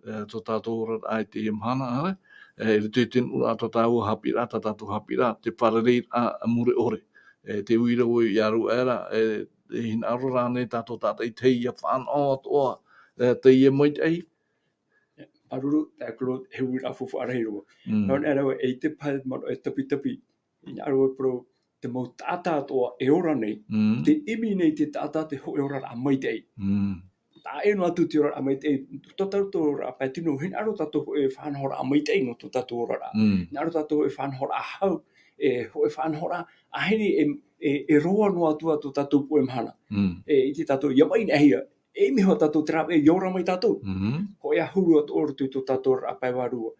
[SPEAKER 1] tō tātou ora ai te imhana, I roto I tēnu a tō tāua haapiiraa, tā tātou haapiiraa, te wharereit a mure ore. Te uira o I aru era, hina aro rānei tātou tātai tei a whanau atoa, Teie mai tei.
[SPEAKER 3] Aruru, tā kuro he uira fufu arahiroa. Nōn arawa e te pai maro e tapi, hina arawa pro te mau tātā atoa e ora nei, te imi nei te tātā te ho e ora a mai tei. Tā e no atu te ora a mai tei, tō tātou ora a pētino, hina aro tātou e whanhora a mai tei no tō tātou ora. Hina aro tātou e whanhora a hau, ho e whanhora a hene e roa no atua tō tātou poe mhana. I te tātou ia mai nehia, e miho tātou te rawe e iora mai tātou. Ho e a huru atu ora tō tātou ora a paiwarua.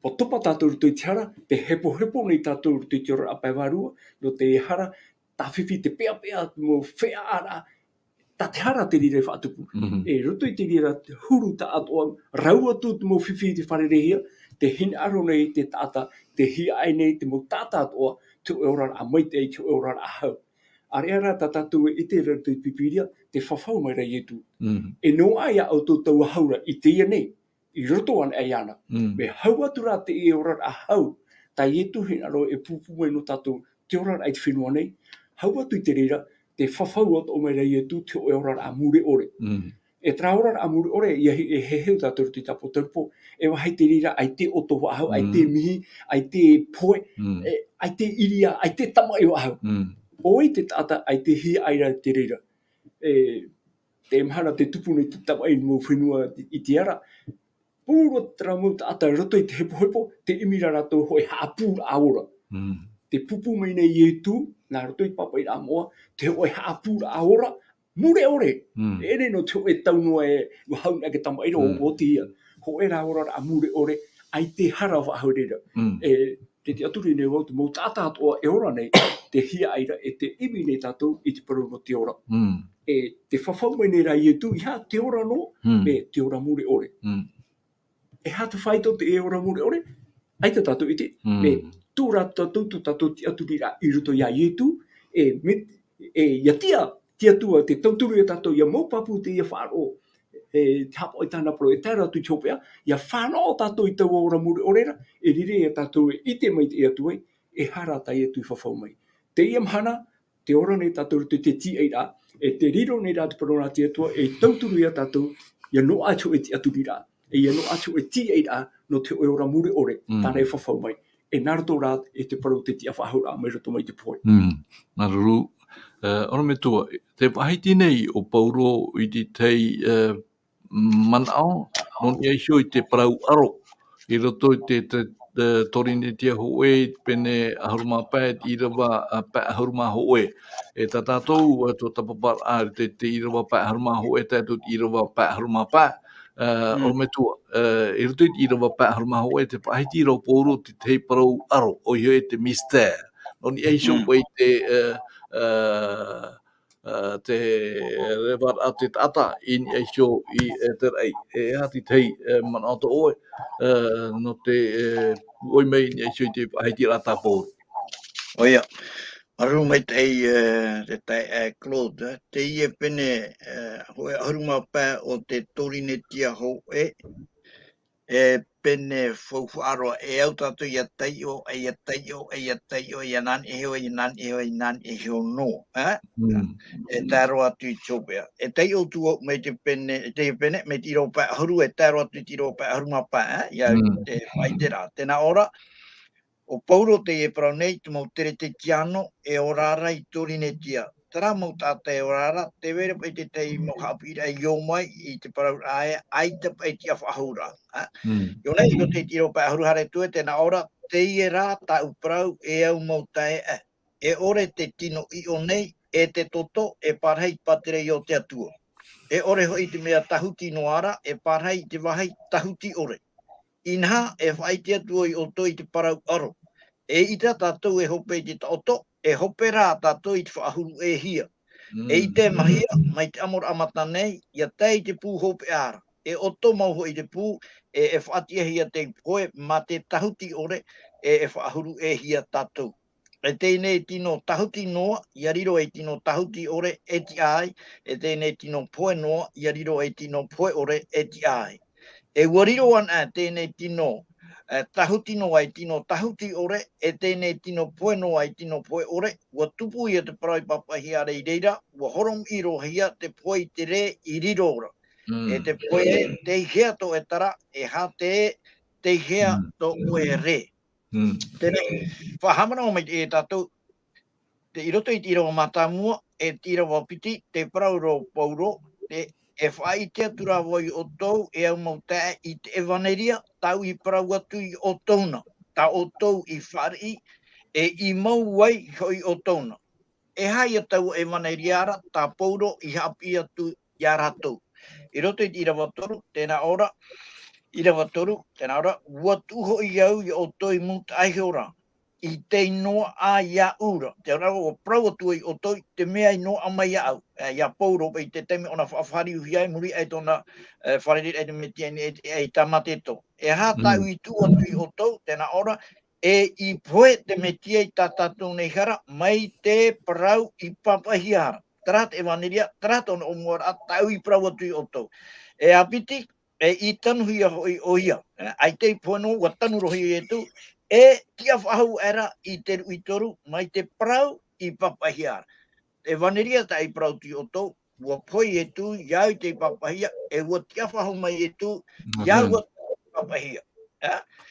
[SPEAKER 3] O topa tātou tui tiara, te hepo nei tātou tui tiara a paiwarua, no te hara, tā whiwhi te pea mo whea ara, tā te hara te rire whaatupu. E roto I te rira te huru ta atoa, rau atu te mo whiwhi te wharerehia, te hina aro nei te tāta, te hia ai nei te mo tāta atoa, te ora a maitei, te ora a hau. Areara tā tātou I te rira te pipiria, te whawhau mai rei etu. E no aia au tō tau haura I teia nei, I roto an ai ana. Me hau atu rā te e ora a hau, tai etu hina ro e pupu mai no tātou te ora ai te whenua nei. Hau atu I te rira, te whawhau atu o mai rei etu te ora a mure ore. E tra ora a mure ore, e heu tātou te tapo taupo, e wahai te rira, ai te oto wa hau, ai te mihi, ai te poe, ai te iria, ai te tamai wa hau. Oi te tata, ai te hi aira te rira. Te mhana te tupu nei te tamai mo whenua I Tiairaa. Pūro tramu tata roto I te hepo, te imira rato hoi haapūra aora. Te pupu mai nei etu, nā roto I papa I rā moa, te hoi haapūra aora, mure ore. Ere no te hoi taunua e hau nake tama iro o te ia. Ho e rā ora a mure ore, ai te hara wa hau rera. Te aturi nei wau, te mau tata atoa e ora nei, te hia aira e te imi nei tātou I te paru no te ora. Te whawhau mai nei rā etu, ia te ora no, me te ora mure ore. E hata whaito te e ora mure ore, ai te tātou I te, me tūra tātou te aturiraa I roto ia etu, ia tia te tauturu e tātou, ia maupapu te ia whāro, te hapo I tāna pro, e tāra tu tōpea, ia whānao tātou I tau ora mure orera, e rire e tātou I te mai te atua, e hara tai e tu whawhau mai. Teie mhana, te ora nei tatou te tiairaa, te riro nei rā te parora te atua, tauturu ia tatou, ia no atu te aturiraa, ia no atu tiairaa no te ora mure ore, tāna whawhau mai. Nā rato rā te parau te tia whahura, mai rato mai te poe.
[SPEAKER 1] Maruru, ora me tua, te pahiti nei o pauro I te tei manao, non ia hio I te parau aro, I roto I te torine tia hoe, pene ahuruma pēt, Irava pēt ahuruma hoe. E ta tātou, tuatapaparaa, te Irava pēt ahuruma hoe, tātou Irava pēt ahuruma pēt. Ora me tua, I roto I Irava pēt ahuruma hoe, te pahiti rau pauro te tei parau aro, o hio te mistère. Non ia hio wei te rewa a te tata in ia hio I te rei. E hati tei manata oe, no te oi mei ni hio te haiti rata pōru.
[SPEAKER 2] Oia, aru mai te Claude, Teie pene hoe aruma pā o te torine tia ho pene Faufaa au tātou ia taio, ia taio, ia taio, ia nan eheo, ia nan eheo, ia nan eheo no. E tāro atu I tōpea. E taio tu mai te pene, me tiro pā haru, e tāro atu tiro pā haruma pā, ia te whaitera. Tēnā ora, o pauro te e parau nei, tu mau tere te tiano, e orara I torine tia. Tara mau tāta e orara, te wera pai te tei mo haapiiraa I o mai, I te parau ae, ai te pai tia whahura. Ioane, I te tiro pai haru hare tue, tēnā ora, Tiairaa tau parau e au mau tae e ore te tino I o nei, e te toto, e parhei patere I o te atua. E ore hoi te mea tahuti no ara, e parhei te wahai tahuti ore. Inha e whaiti atua I o toi te parau aro. E ita tātou e hope I te taoto, e hope rā tātou I te whaahuru e hia. E I te mahia, mai te amor amata nei, ia tei te pū hope ara. E oto mau hoi te pū, e whaatia hia te koe, ma te tahuti ore, e whaahuru e hia tātou. E tēnei tino tahuti noa, ia riro e tino tahuti ore e ti ai, e tēnei tino poe noa, ia riro e tino poe ore e ti ai. E wariro ana tēnei tino tahuti noa I tino tahuti ore, e tēnei tino poe noa I tino poe ore, ua tupu ia te parai papahi are I reira, ua horom I rohia te poe I te re I riro ora. E te poe e te hea to e tara, e ha te hea to ue re. Tēnei, whahamana o mai te e tātou, te iroto I tira o matamua, e tira o piti, te prauro pauro, te e whai te atura wai o tau, e au mau tae I te evaneria, tau I parau atu I o tauna, ta o tau I whari, e I mau wai hoi o tauna. E hai a tau evaneria ara, ta pauro I hapi atu I aratou. I roto I Irava toru, tēnā ora, Irava toru, tēnā ora, ua tuho I au I o toi muta aihe ora. I te noa a ia ura. Te ora o prau atu I o toi, te mea I noa mai au. Ia pauro I te teme ona whawhari uhi ai, muri ai tona wharerit ai te metia ai tamateto. E ha tau I tu atu I o tau, tēnā ora, e I poe te metia I tātātou nei hara, mai te parau I papahiara. Tara te evaneria, tara tona o muara, tau I prau atu I o tau. E apiti, e I tanuhi a hoi o ia. Ai te pono, wa tanu rohi e tu, e tia whahau era I te ruitoru mai te parau I papahiara. E vaneria ta I parau ti o tau, ua poi e tu, iau te papahia, e ua tia whahau mai e tu, iau ua papahia.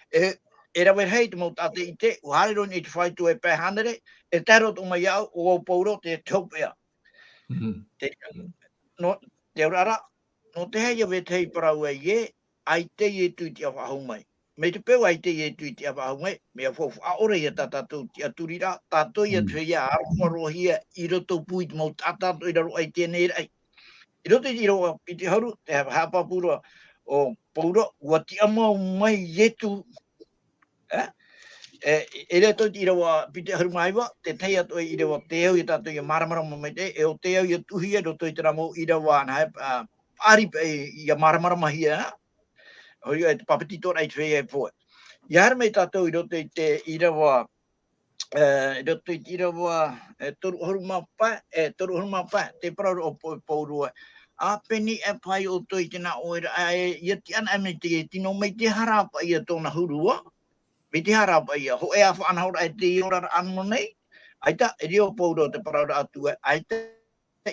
[SPEAKER 2] E rawe hei te mau tate I te, ua harero ni te whaitu e pēhanere, e taro to mai iau, o pauro te taupea. Te urara, no te hei awe te hei parau e ie, ai te I tu tia whahau mai. Me te peu ai te I tu tia whahau mai, mea fofu aore ia tātou TIATURIRAA, tātou ia tu ia arohia I roto pui te mau tātou I raro ai tēnei rei. I roto I roa piti hauru, te hapapura o paura, ua tia mau mai ietu. E reto I roa piti hauru maiwa, te tei atu I roa te au I tātou ia maramarama mai te, e o te au ia tuhi e roto I te ramo I roa ana pari ia maramarama hia, hoi e te papatito rei te whea e poe. I hara mei tātou I roto I te I roa, I roa toru horuma pa, te parau o paurua. A peni e pai o toi tēnā oera, ia ti ana me te tino mei te harapa ia tōna hurua, me te harapa ia, ho e a whanahora e te iora anu nei, Aita, rio poudo te parau atu aita,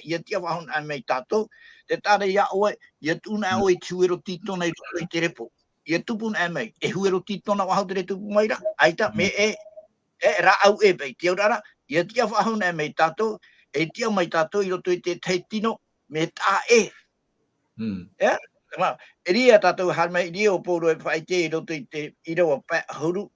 [SPEAKER 2] ia tia wahon a mei tatou, te tare ia oe, ia tuna oe tuero titona i roto i te repo. Ia tupun a mei, e huero titona wahau te tupu maira, aita me e ra au e pei, tia urara, ia tia wahon a mei tatou, e tia mai tatou i roto i te teitino, me ta e. Yeah? E ria tatou harmei, ria o poudo e whai te i roto i te irawa pa huru,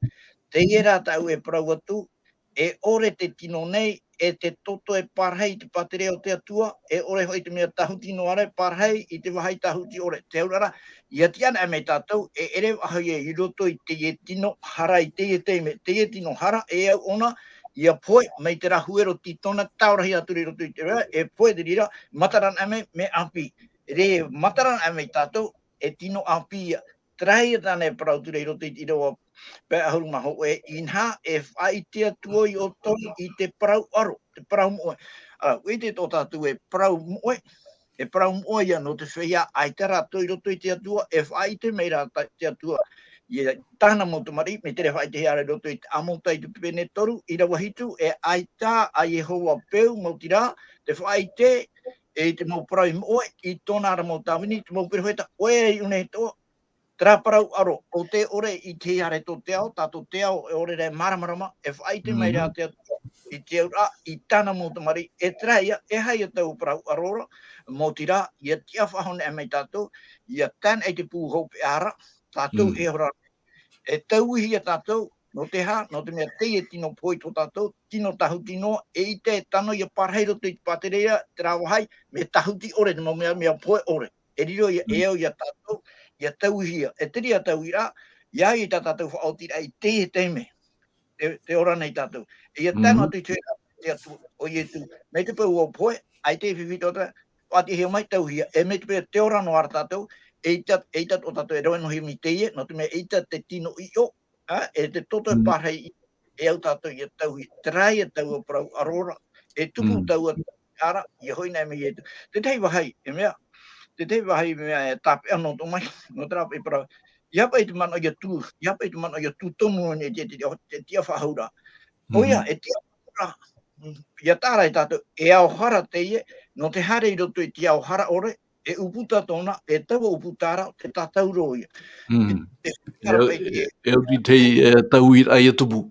[SPEAKER 2] Teie tau e parau atu, e ore te tino nei, e te toto e parhei te patere o te atua, e ore hoi te mea tahuti no are, parhei i te wahai tahuti ore. Te aurara, ia tiana e me tātou, e ere wahai e hiroto i teie tino hara i teie teime. Teie tino hara, e au ona, ia poe, mei te rahuero titona, taurahi aturi roto i te rea, e poe te rira, mataran ame me api. Re mataran ame tātou, e tino api ia. Trahi e tāne parau ture i roto i te irawa pe ahuru maho e inha e whai tia tuoi o toni i te parau aro, te parau moe. Ui te tō tātu e parau moe, e parau moe ia no te whea ai te rato i roto i te atua, e whai te meira te atua. Ia tāna mo te mari, me tere whai te heare roto i te amonta i te pene toru, i rawa hitu, e ai tā, ai e hoa peu, mo tira, te whai te, e te mo parau moe, i tōna ara mo tāwini, te mo peroheta, oe i une toa, Tra parau aro, o te ore i te are tō te ao, tātou te ao e ore rei maramarama, e whai te mai rea te atua, i te ura, i tāna mō te mari, e traia, e hai a tau parau arora, mō tira, ia tia whahone e mei tātou, ia tan e te pū hope ara, tātou e hora, e tau ihi a tātou, no te ha, no te mea teie tino poi tō tātou, tino tahuti noa, e i te tano ia parheiro te paterea, te rawahai, me tahuti ore, no mea poi ore, e riro ia eo ia tātou, ia tau hia, e tiri a tau ira, ia i tā tātou whaotira i te teime, te ora nei tātou. E ia tāna atu i te atu, o i tu, mei te pau o poe, ai te whiwhitota, whati hea mai tau hia, e mei te pau te ora no ara tātou, e itat o tātou e roe no hi mi teie, no te mea itat te tino i o, e te toto e parhei, e au tātou i a tau hia, trai a tau o parau arora, e tupu tau a ara, i hoi nei mei e tu. Te tei wahai, e mea, te te wahi mea e tape anō tō mai, no te rape parau. Ia pai te mana ia tū, ia pai te mana ia tū tomu ne te tia whahaura. O ia, e tia whahaura, ia tāra i tātou, e au hara teie, no te hare i roto i te au hara ore, e uputa tōna, e taua uputara, te tātauro ia.
[SPEAKER 1] E au ti tei tauira ai a tupu.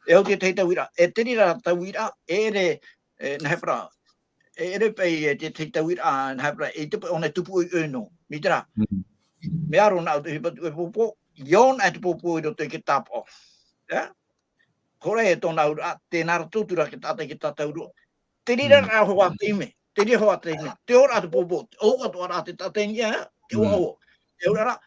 [SPEAKER 2] E au ti tei tauira, e terira tauira, e re, nahe pra, e re pei e te tauira, nahe pra, e tupu ona tupu i no, mitra. Me aro na te hipatu e popo, ion e te popo i roto i ke tapo. Kore e tōna ura, te nara tūtura ke tātai ke tātauro. Te rira rā hoa teime, te rira hoa teime, te ora te popo, te oa tō ara te tātai nia, te oa o. Te ora rā,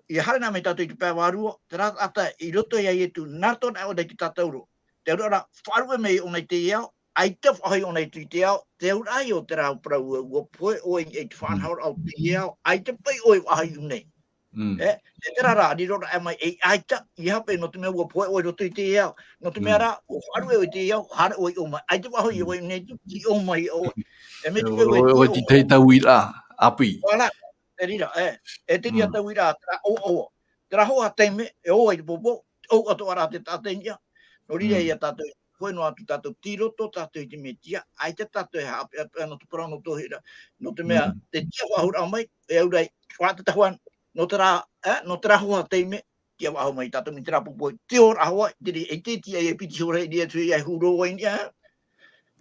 [SPEAKER 2] i hare nā me tātai ki pēwarua, te rā ata i roto i ai etu, nara tōna ora ki tātauro. Te ora rā, wharua mei o nei te iau, ai te whahai o nei te iau, te ora ai o te rā parau ua poe o i te whanhaur au te iau, ai te pai o i wahai unei. E te rara, ni rora e mai, e aita, i hape no te mea ua poe o i roto i te iau. No te mea rā, o wharu o i te iau, hara o i o mai. Ai te waho i o i nei, ti o mai o. E me te peo e ti o
[SPEAKER 1] mai. Tei tauira, api.
[SPEAKER 2] Wala, e rira, e te ria tauira, tera o o. Tera hoa teime, e o i te popo, o ato ara te tātenia. No rira i a tātou, koe no atu tātou tiroto, tātou i te me tia, ai te tātou e hape, no te parano tohira. No te mea, te tia wahura mai, e aurei, whātatahuan, no te rā hoa teime, tia waho mai tātou mi te rapu poi, te ora hoa, e te tia e piti hore i ria tui ai huro o inia.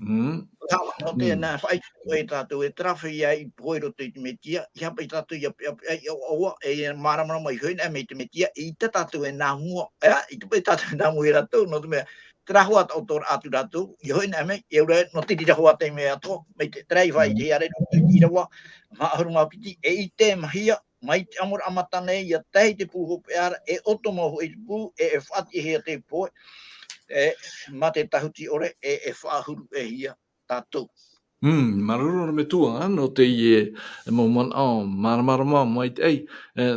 [SPEAKER 2] No te nā whai e tātou e trafe i ai poi roto i te me tia, i hapa i tātou i aua, e maramara mai hoina me te me tia, i te tātou e nā mua, i te pai tātou e nā mua i ratou, no te mea, te rahua tau tōra atu ratou, i hoina me, i aurei, no te rira te me ato, me te trei vai te are, i rawa, maaharu mapiti, e i te mahia, mai te amur amatane, i a tei te pūhope ara, e oto mahu i te pū, e whati hea te poe, ma te tahuti ore, e whahuru e hia tātou.
[SPEAKER 1] Maruru me tua, no te ie, mo man au, marama mai te ei,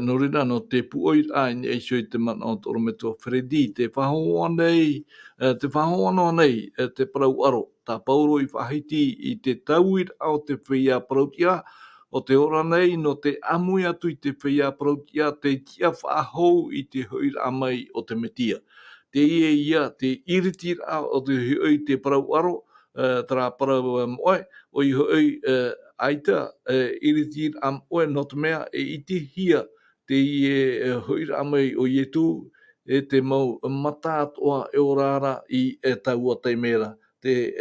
[SPEAKER 1] no rira no te puoi ai, ei soi te man au toro me tua Fredi, te whahoa nei, te parau aro, ta pauro i whahiti i te tauir au te whia parautia, o te ora nei, no te amui atu i te whia parautia, te tia whahou i te hoira amai o te metia. Teie ia te iritira o te hui te parau aro, tra parau moe, o i hui aita iritir am oe no te mea e iti hia te hui amai o ietu e te mau matatoa e orara i e taua teimera te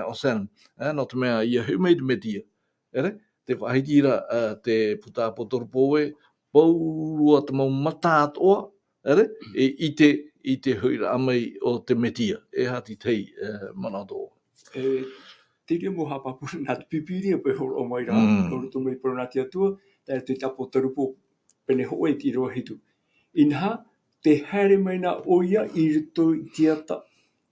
[SPEAKER 1] ocean. No te mea ia hui mei te metia. Ere? Te whahitira te puta potorpoe, paurua te mau matatoa, ere? I te huira amai o te metia, e hati tei manato.
[SPEAKER 3] Te ria mo hapapu nā te pipiri e pe horo o mai rā, horo tō mai paro nā te atua, tā te tapo tarupo pene hoa i ti roa hitu. Inha, te haere mai nā oia i rito i tiata,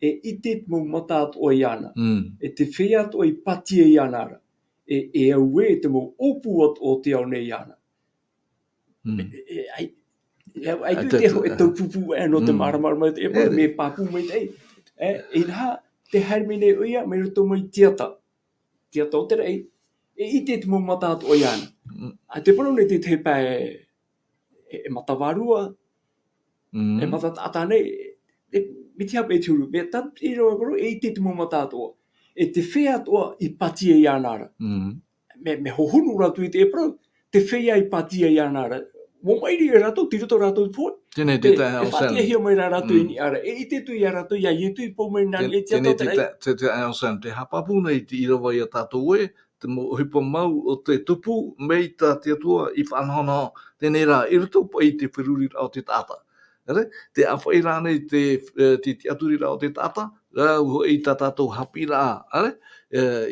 [SPEAKER 3] e ite mo mataat o iana, e te whiat o i pati e iana ara, e aue te mo opu o te au nei iana. Ai tu te ho e tau pupu e no te maramara mai te e me papu mai te inha, te haere mai nei oia, mai rito mai tiata. Tiata o te rei, e ite te mo mataat o iana. A te parau nei te te pae e matawarua, e matataata nei, me te hape e turu, me tat i roa parau, e ite te mo mataat o. E te whea toa i pati e iana ara. Me hohunu ratu i te e parau, te whea i pati e iana ara. Mo mairi e rato, tirato rato i pōi.
[SPEAKER 1] Tēnei te tae
[SPEAKER 3] E whati e hia mai rā rato i ni ara. E ite tu i a rato, ia i tu i pō mai nani e tia tō te rei.
[SPEAKER 1] Te tae ocean, te hapapu nei te Irava i a tatou e, te hipa mau o te tupu, mei ta te atua i whanhono, tēnei rā, i rito pa i te whiruri rā o te tata. Te awhai rā nei te tiaturira o te tata, rau i ta tatou haapiiraa,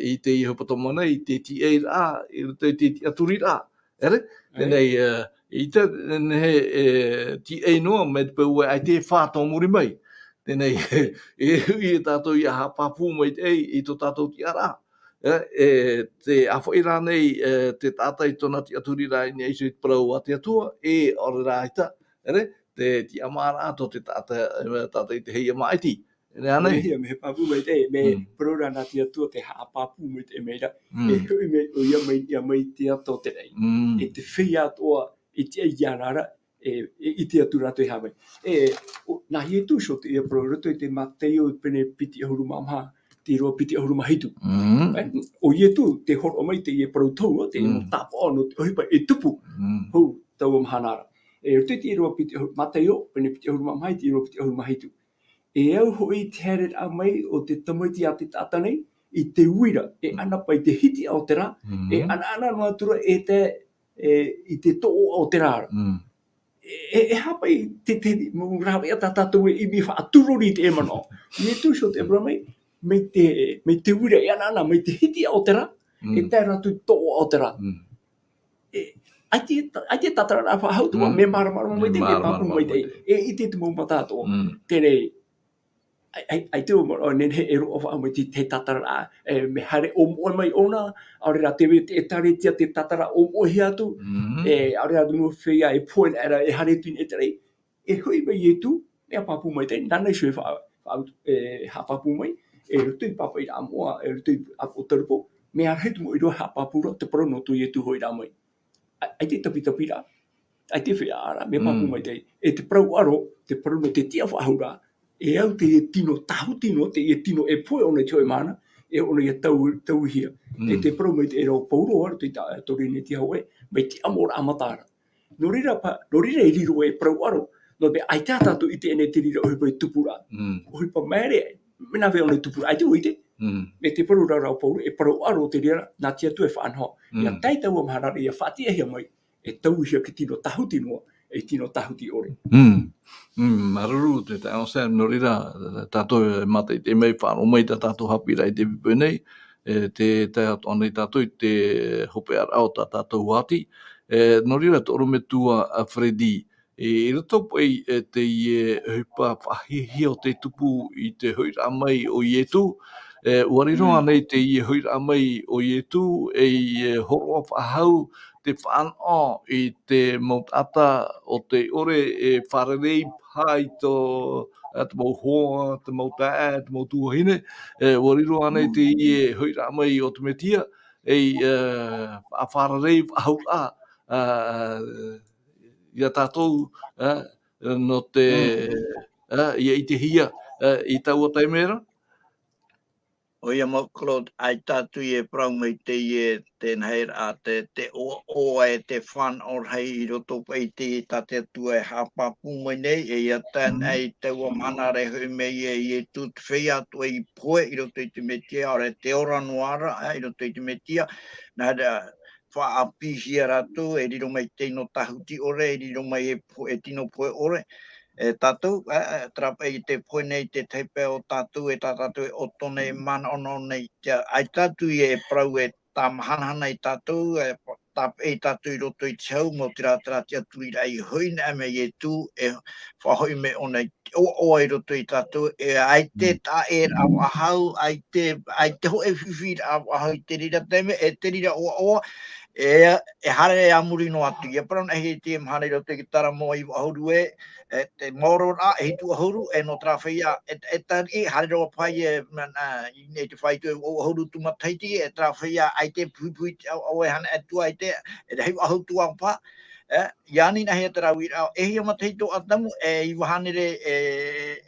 [SPEAKER 1] i te hepetoma nei, te Tiairaa, i te tiaturira, tēnei i te Teie noa me te peue ai te whātau muri mai. Tēnei e hui e tātou i a hapapu mai te i tō tātou Tiairaa. Te awhaira nei te tātai tōna tiaturira i nei sui Parau a te atua e ore rā ita. Te tiamara tō te tātai te heia maiti.
[SPEAKER 3] Me hia me he papu mai te me Parau rā nā te atua te haapapu mai te meira. E hui me o ia mai te ato te rei. E te whia atoa i te ianara i te atu rato i hawai. Nā hi e tūsho te ia Parau rato i te mateo pene piti ahuru mamha, te roa piti ahuru mahitu. O ia tu te horo mai te ia Parau taua, te mo tapa ono, hipa e tupu, hou taua mahanara. E rato i te roa piti ahuru mateo, pene piti ahuru mamha, te roa piti ahuru mahitu. E au hoi te heret a mai o te Tamaiti a te tata nei, i te uira, e ana pai te hiti au te rā, e ana noa tura e te i te tō o te rāra. E hapa i te mo rawe a tatou e mi wha aturori te e mano. I e tūsho te ebra mai, mei te uira e ana, mei te hiti o te rā, e te ratu tō o te rā. Ai te tatara rā whahautua, me maramara mai te, me papu mai te, e ite te mo matato, tēnei, ai te o nene e roa wha mai te tatara me hare o moe mai ona, aore rā te tare tia te tatara o moe hi atu, aore rā dungo whia e poen era e hare tuin e terei, e hui mai e tu, mea papu mai te, nana i sui hapapu mai, e rutu i papa i rā moa, e rutu i apo tarupo, mea retu mo i roa hapapu rā, te paro no tu i e tu hoi rā mai. Ai te tapi rā, ai te whia ara, mea papu mai te, e te parau aro, te parau no te tia whahura, e au te tino, tahu tino, te e tino e poe ona te oi mana, e ona ia tau hia. E te parau mai te e rau pauro ara, te tori ne te haue, mai te amora amatara. No rira e riro e parau aro, no te ai tātātu i te ene te rira ohipa i tupura. Ohipa maere, mena vea ona i tupura, ai te oite. Me te parau rau pauro, e parau aro te rira, nā tia tu e whaanho. Ia tai tau amharara, ia whatia hia mai, e tau hia ki tino tahu tino, e tino tahu ti ore.
[SPEAKER 1] Maruru te tae o sea no rira tātou e mata i te mei whāno mai ta tātou haapiiraa i te pipu nei, te anei tātou i te hope arao ta tātou wāti, no rira tōro me tua a Freddy, i rato pai te i hupa whahihi o te tupu i te huira mai o ietu, wariroa nei te i huira mai o ietu, e horoa whahau, te whaano i te mautata o te ore e wharerei pai tō te mau hoa, te mau tae, te mau tuahine, wariro anei te i e huira mai o te metia, a wharerei haura ia tātou no te ia i te hia i taua taimera.
[SPEAKER 2] O ia mo Claude, ai tatu e prau mai te nair a te oa e te whan o rei I roto pai te tu e hapapu mai nei, e ia tan ai te ua mana re hui mei e tut whea tu e I poe I roto I te metia, o re te ora noara I roto I te metia, na hada Faufaa Api hia ratu, e riro mai te no tahuti ore, e riro mai e tino poe ore, e tatou trapa I te poe nei te tepe o tatou e tatou e oto nei mana ono nei ai tatou e prau e tamahana I tatou e tap e tatou I roto I te hau mo te rātara te atuira I hoina me e tu e whahoi me o nei o I roto I tatou e ai te ta e au ahau ai te ho e whiwhir au ahau I te rira teme e te rira o e hare e amuri no atu. Ia parana he te mhane roto ki tara mo I ahuru te moro a he tu ahuru e no trafeia e tari hare roa pai e ne te whaitu e ahuru tu mataiti e trafeia ai te pui au e hana e tu ai te e hei ahuru tu au pa. Iani na he tara wira e hia mataito atamu e I wahanere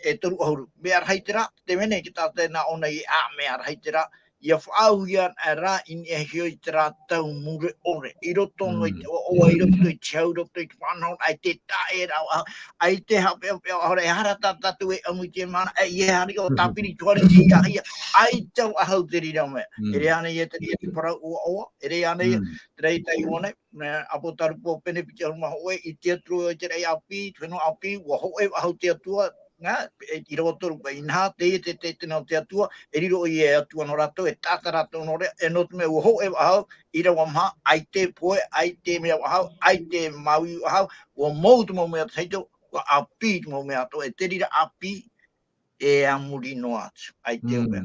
[SPEAKER 2] e toru ahuru. Me arhaitera te mene ki tate na ona I a me arhaitera ia whaau ia ra in e hioi te rātau mure ore. I roto no I roto I te hau roto I te whanau ai te tae rau ai te hape hore hara tatu e amu te mana e ie hari o tapiri tuare ia ai tau ahau te rira mea. E re ane te parau oa, e re ane te rei tai Ioane, apo tarupo pene piti aruma hoe I te atru te rei api, whenua api, wa hoe ahau te atua, I roto rupa inha, te nau te atua, e riro I e atua no rato, e tata rato no re, e notu me uho e wahau, I ra wamha, ai te poe, ai te mea wahau, ai te maui wahau, ua moutu mo mea teito, ua api mo mea to, e te rira api, e amuri no atu, ai te ue.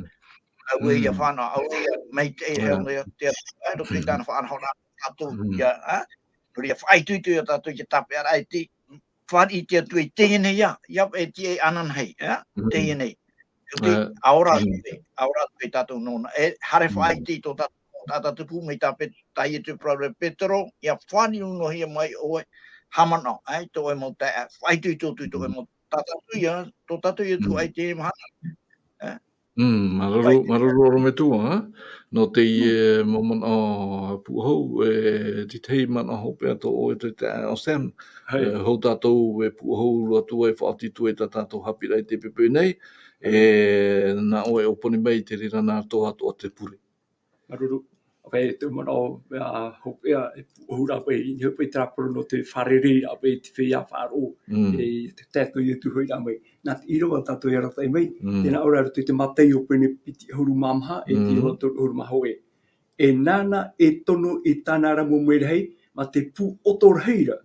[SPEAKER 2] Au e ia whana, au e mei te e heo mea te atua, roto I tāna whaana hona, atu, ia, Nori a whaitui tui o tātou ki tape ara, ai te whani te atu I Teie nei ia, iap e te anan hei, Teie nei. Aora te tātou nona. E hare whai te tō tātou tupu mei tāpe taie tu prau petero, ia whani uno hia mai oe hamana, tō e mo tae, whai tui tō e mo tātou ia, tō tātou ia tu ai te mahana.
[SPEAKER 1] Maruru oro me tua, no te momon o puhou te tei mana hope ato o te o Sam, hou tātou e puhou lua tua e whaati tu e tātou haapiiraa I te pepe nei, na oe oponi mai te rira nā toa o te puri.
[SPEAKER 3] Maruru. Okay, te mana o hopea e hura pe I hope traporo no te wharere a pe te whea wharo e te tātou I tu hui mai. Nā te Irava tātou e rata mai, tēnā ora rato te matei o pene piti huru mamha e te Irava tōru huru maho e. E nāna e tono I tāna ramo merehei, ma te pū otorheira.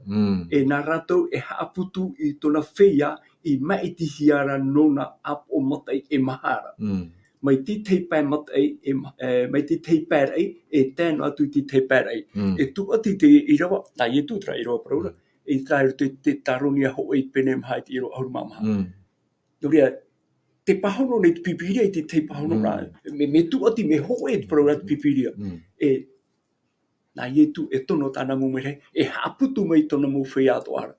[SPEAKER 3] E nā rato e haaputu I tona whea I maiti hiara nona ap o matai e mahara. Mai ti tei pai matai mai ti tei pai e tēnu atu ti tei pai e tu ati te Irava na I tu tra Irava paraura e trai te taronia ho I pene mai te Irava huru mama Noria te pahono nei te pipiria I te tei pahono ra me tu ati me ho e paraura te pipiria e na I tu e tono tana mo mere e haputu mai tono mo whea to ara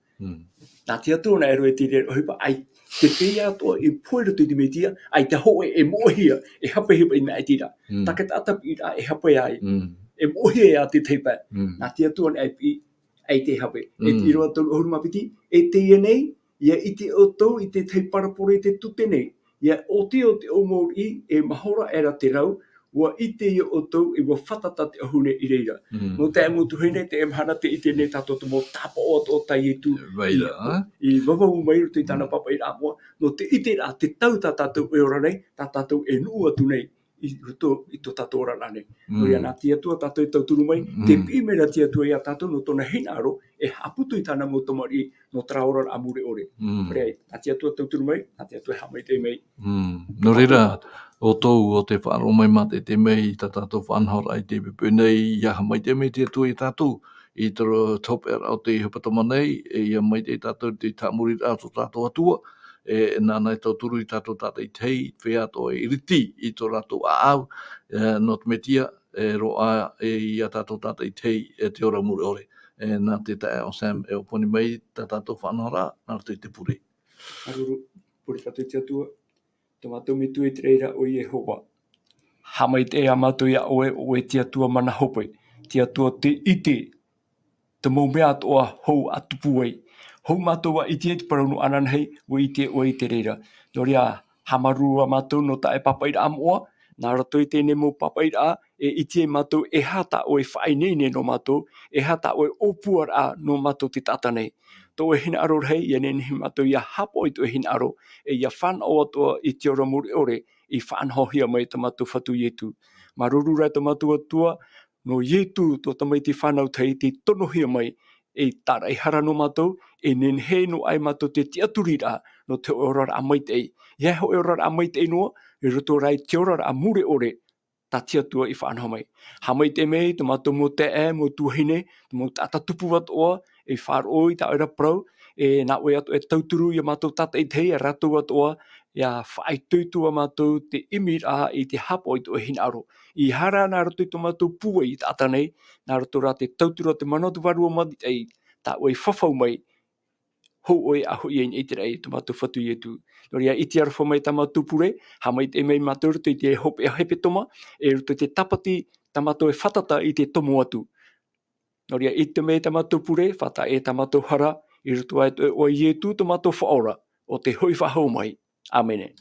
[SPEAKER 3] na te atu na ero e te hoipa ai te whea toa I poere tu I te metia, ai te hoe e mohia, e hape hepa I mea tira. Taka te atapira e hape ai, e mohia e a te teipa. Nā te atua ai te hape. E te iroa tolu huru mapiti, e Teie nei, ia I te otou, I te teiparapore I te tute nei. Ia o te omori e mahora era te rau, ua I te I otou I wa whatata te ahune I reira. No te amutu hene te emhana te I te ne tato te mo tapa o to tai tu I wawamu mai te tana papa I rāmoa, no te ite rā te tau tā tātou e ora nei, tā tātou e nuu atu nei I to tātou ora nei. No ia nā te atua tātou I tauturu mai, te pīmera te atua ia tātou no tona hinaro e haputu I tāna mo tomari no traora a mure ore. Rei, nā te atua tauturu mai, nā te atua hamai te mei.
[SPEAKER 1] No reira, o tau o te whaaro mai mate te mei, tā tātou whanhora I te pepe nei, ia mai te mei te atua I tātou, I toro top era o te hepetoma nei, ia mai te tātou te TIATURIRAA no tātou atua, nāna e tauturu I tātou tātou I tei, whea to e iriti I tō rātou aau, no te metia, roa ia tātou tātou I tei, te ora mure ore. Nā te tae o Sam e oponi mai, tā tātou whanhora, nā te puri.
[SPEAKER 3] Aruru. puri tatu te atua, tamatou me tue te reira o Yehova. Hamai te ea mātou ia oe o e te atua mana hope, te atua te ite, te mau mea atoa hou atupu ai. Hou mātou wa ite te parau no ananhei, o ite o e te reira. Noria hamarua mātou no ta e papaira amoa, nā rato i tēne mo papaira e ite mātou e hata o e whainene no mātou, e hata o e opuara no mātou te tatanei. Tō e hina aro rei, ia nene mātou ia hapo i tō e hina aro, e ia whan o atoa i te ora MURE ore, i whanhohia mai ta mātou whatu ietu. Maruru rai ta mātou atua, no ietu tō Tamaiti whanau tei te tonohia mai, e tarai hara no mātou, e nenhe no ai mātou te TIATURIRAA no te orara a Maitei. Ia ho e orara a Maitei noa, e roto rai te orara a MURE ore, ta tiatua i whanau mai. Hamai te mei, te mātou mo te e, mo tuhine, te mo tata tupu watoa, e whāro i ta oira Parau, e nā oe atu e tauturu i a mātou tata i tei, e ratou atoa, ia whaai tuitu a mātou te imira i te hapo i tō e hina aro. I hara nā rato i tō mātou pua i ta atanei, nā rato rā te tauturu a te manatu warua mati ei, ta oe whawhau mai, hou oe aho i ein e te rei, tō mātou whatu i etu. Noria iti arwha mai ta mātou pure, hamai te mei mātou ruto i te hope a hepetoma, e ruto te tapati, ta mātou e whatata i te tomo atu. Noria i te mei ta mātou pure, whata e ta mātou hara, i ruto ai o i etu ta mātou whaora, o te hui whahau mai. Amene.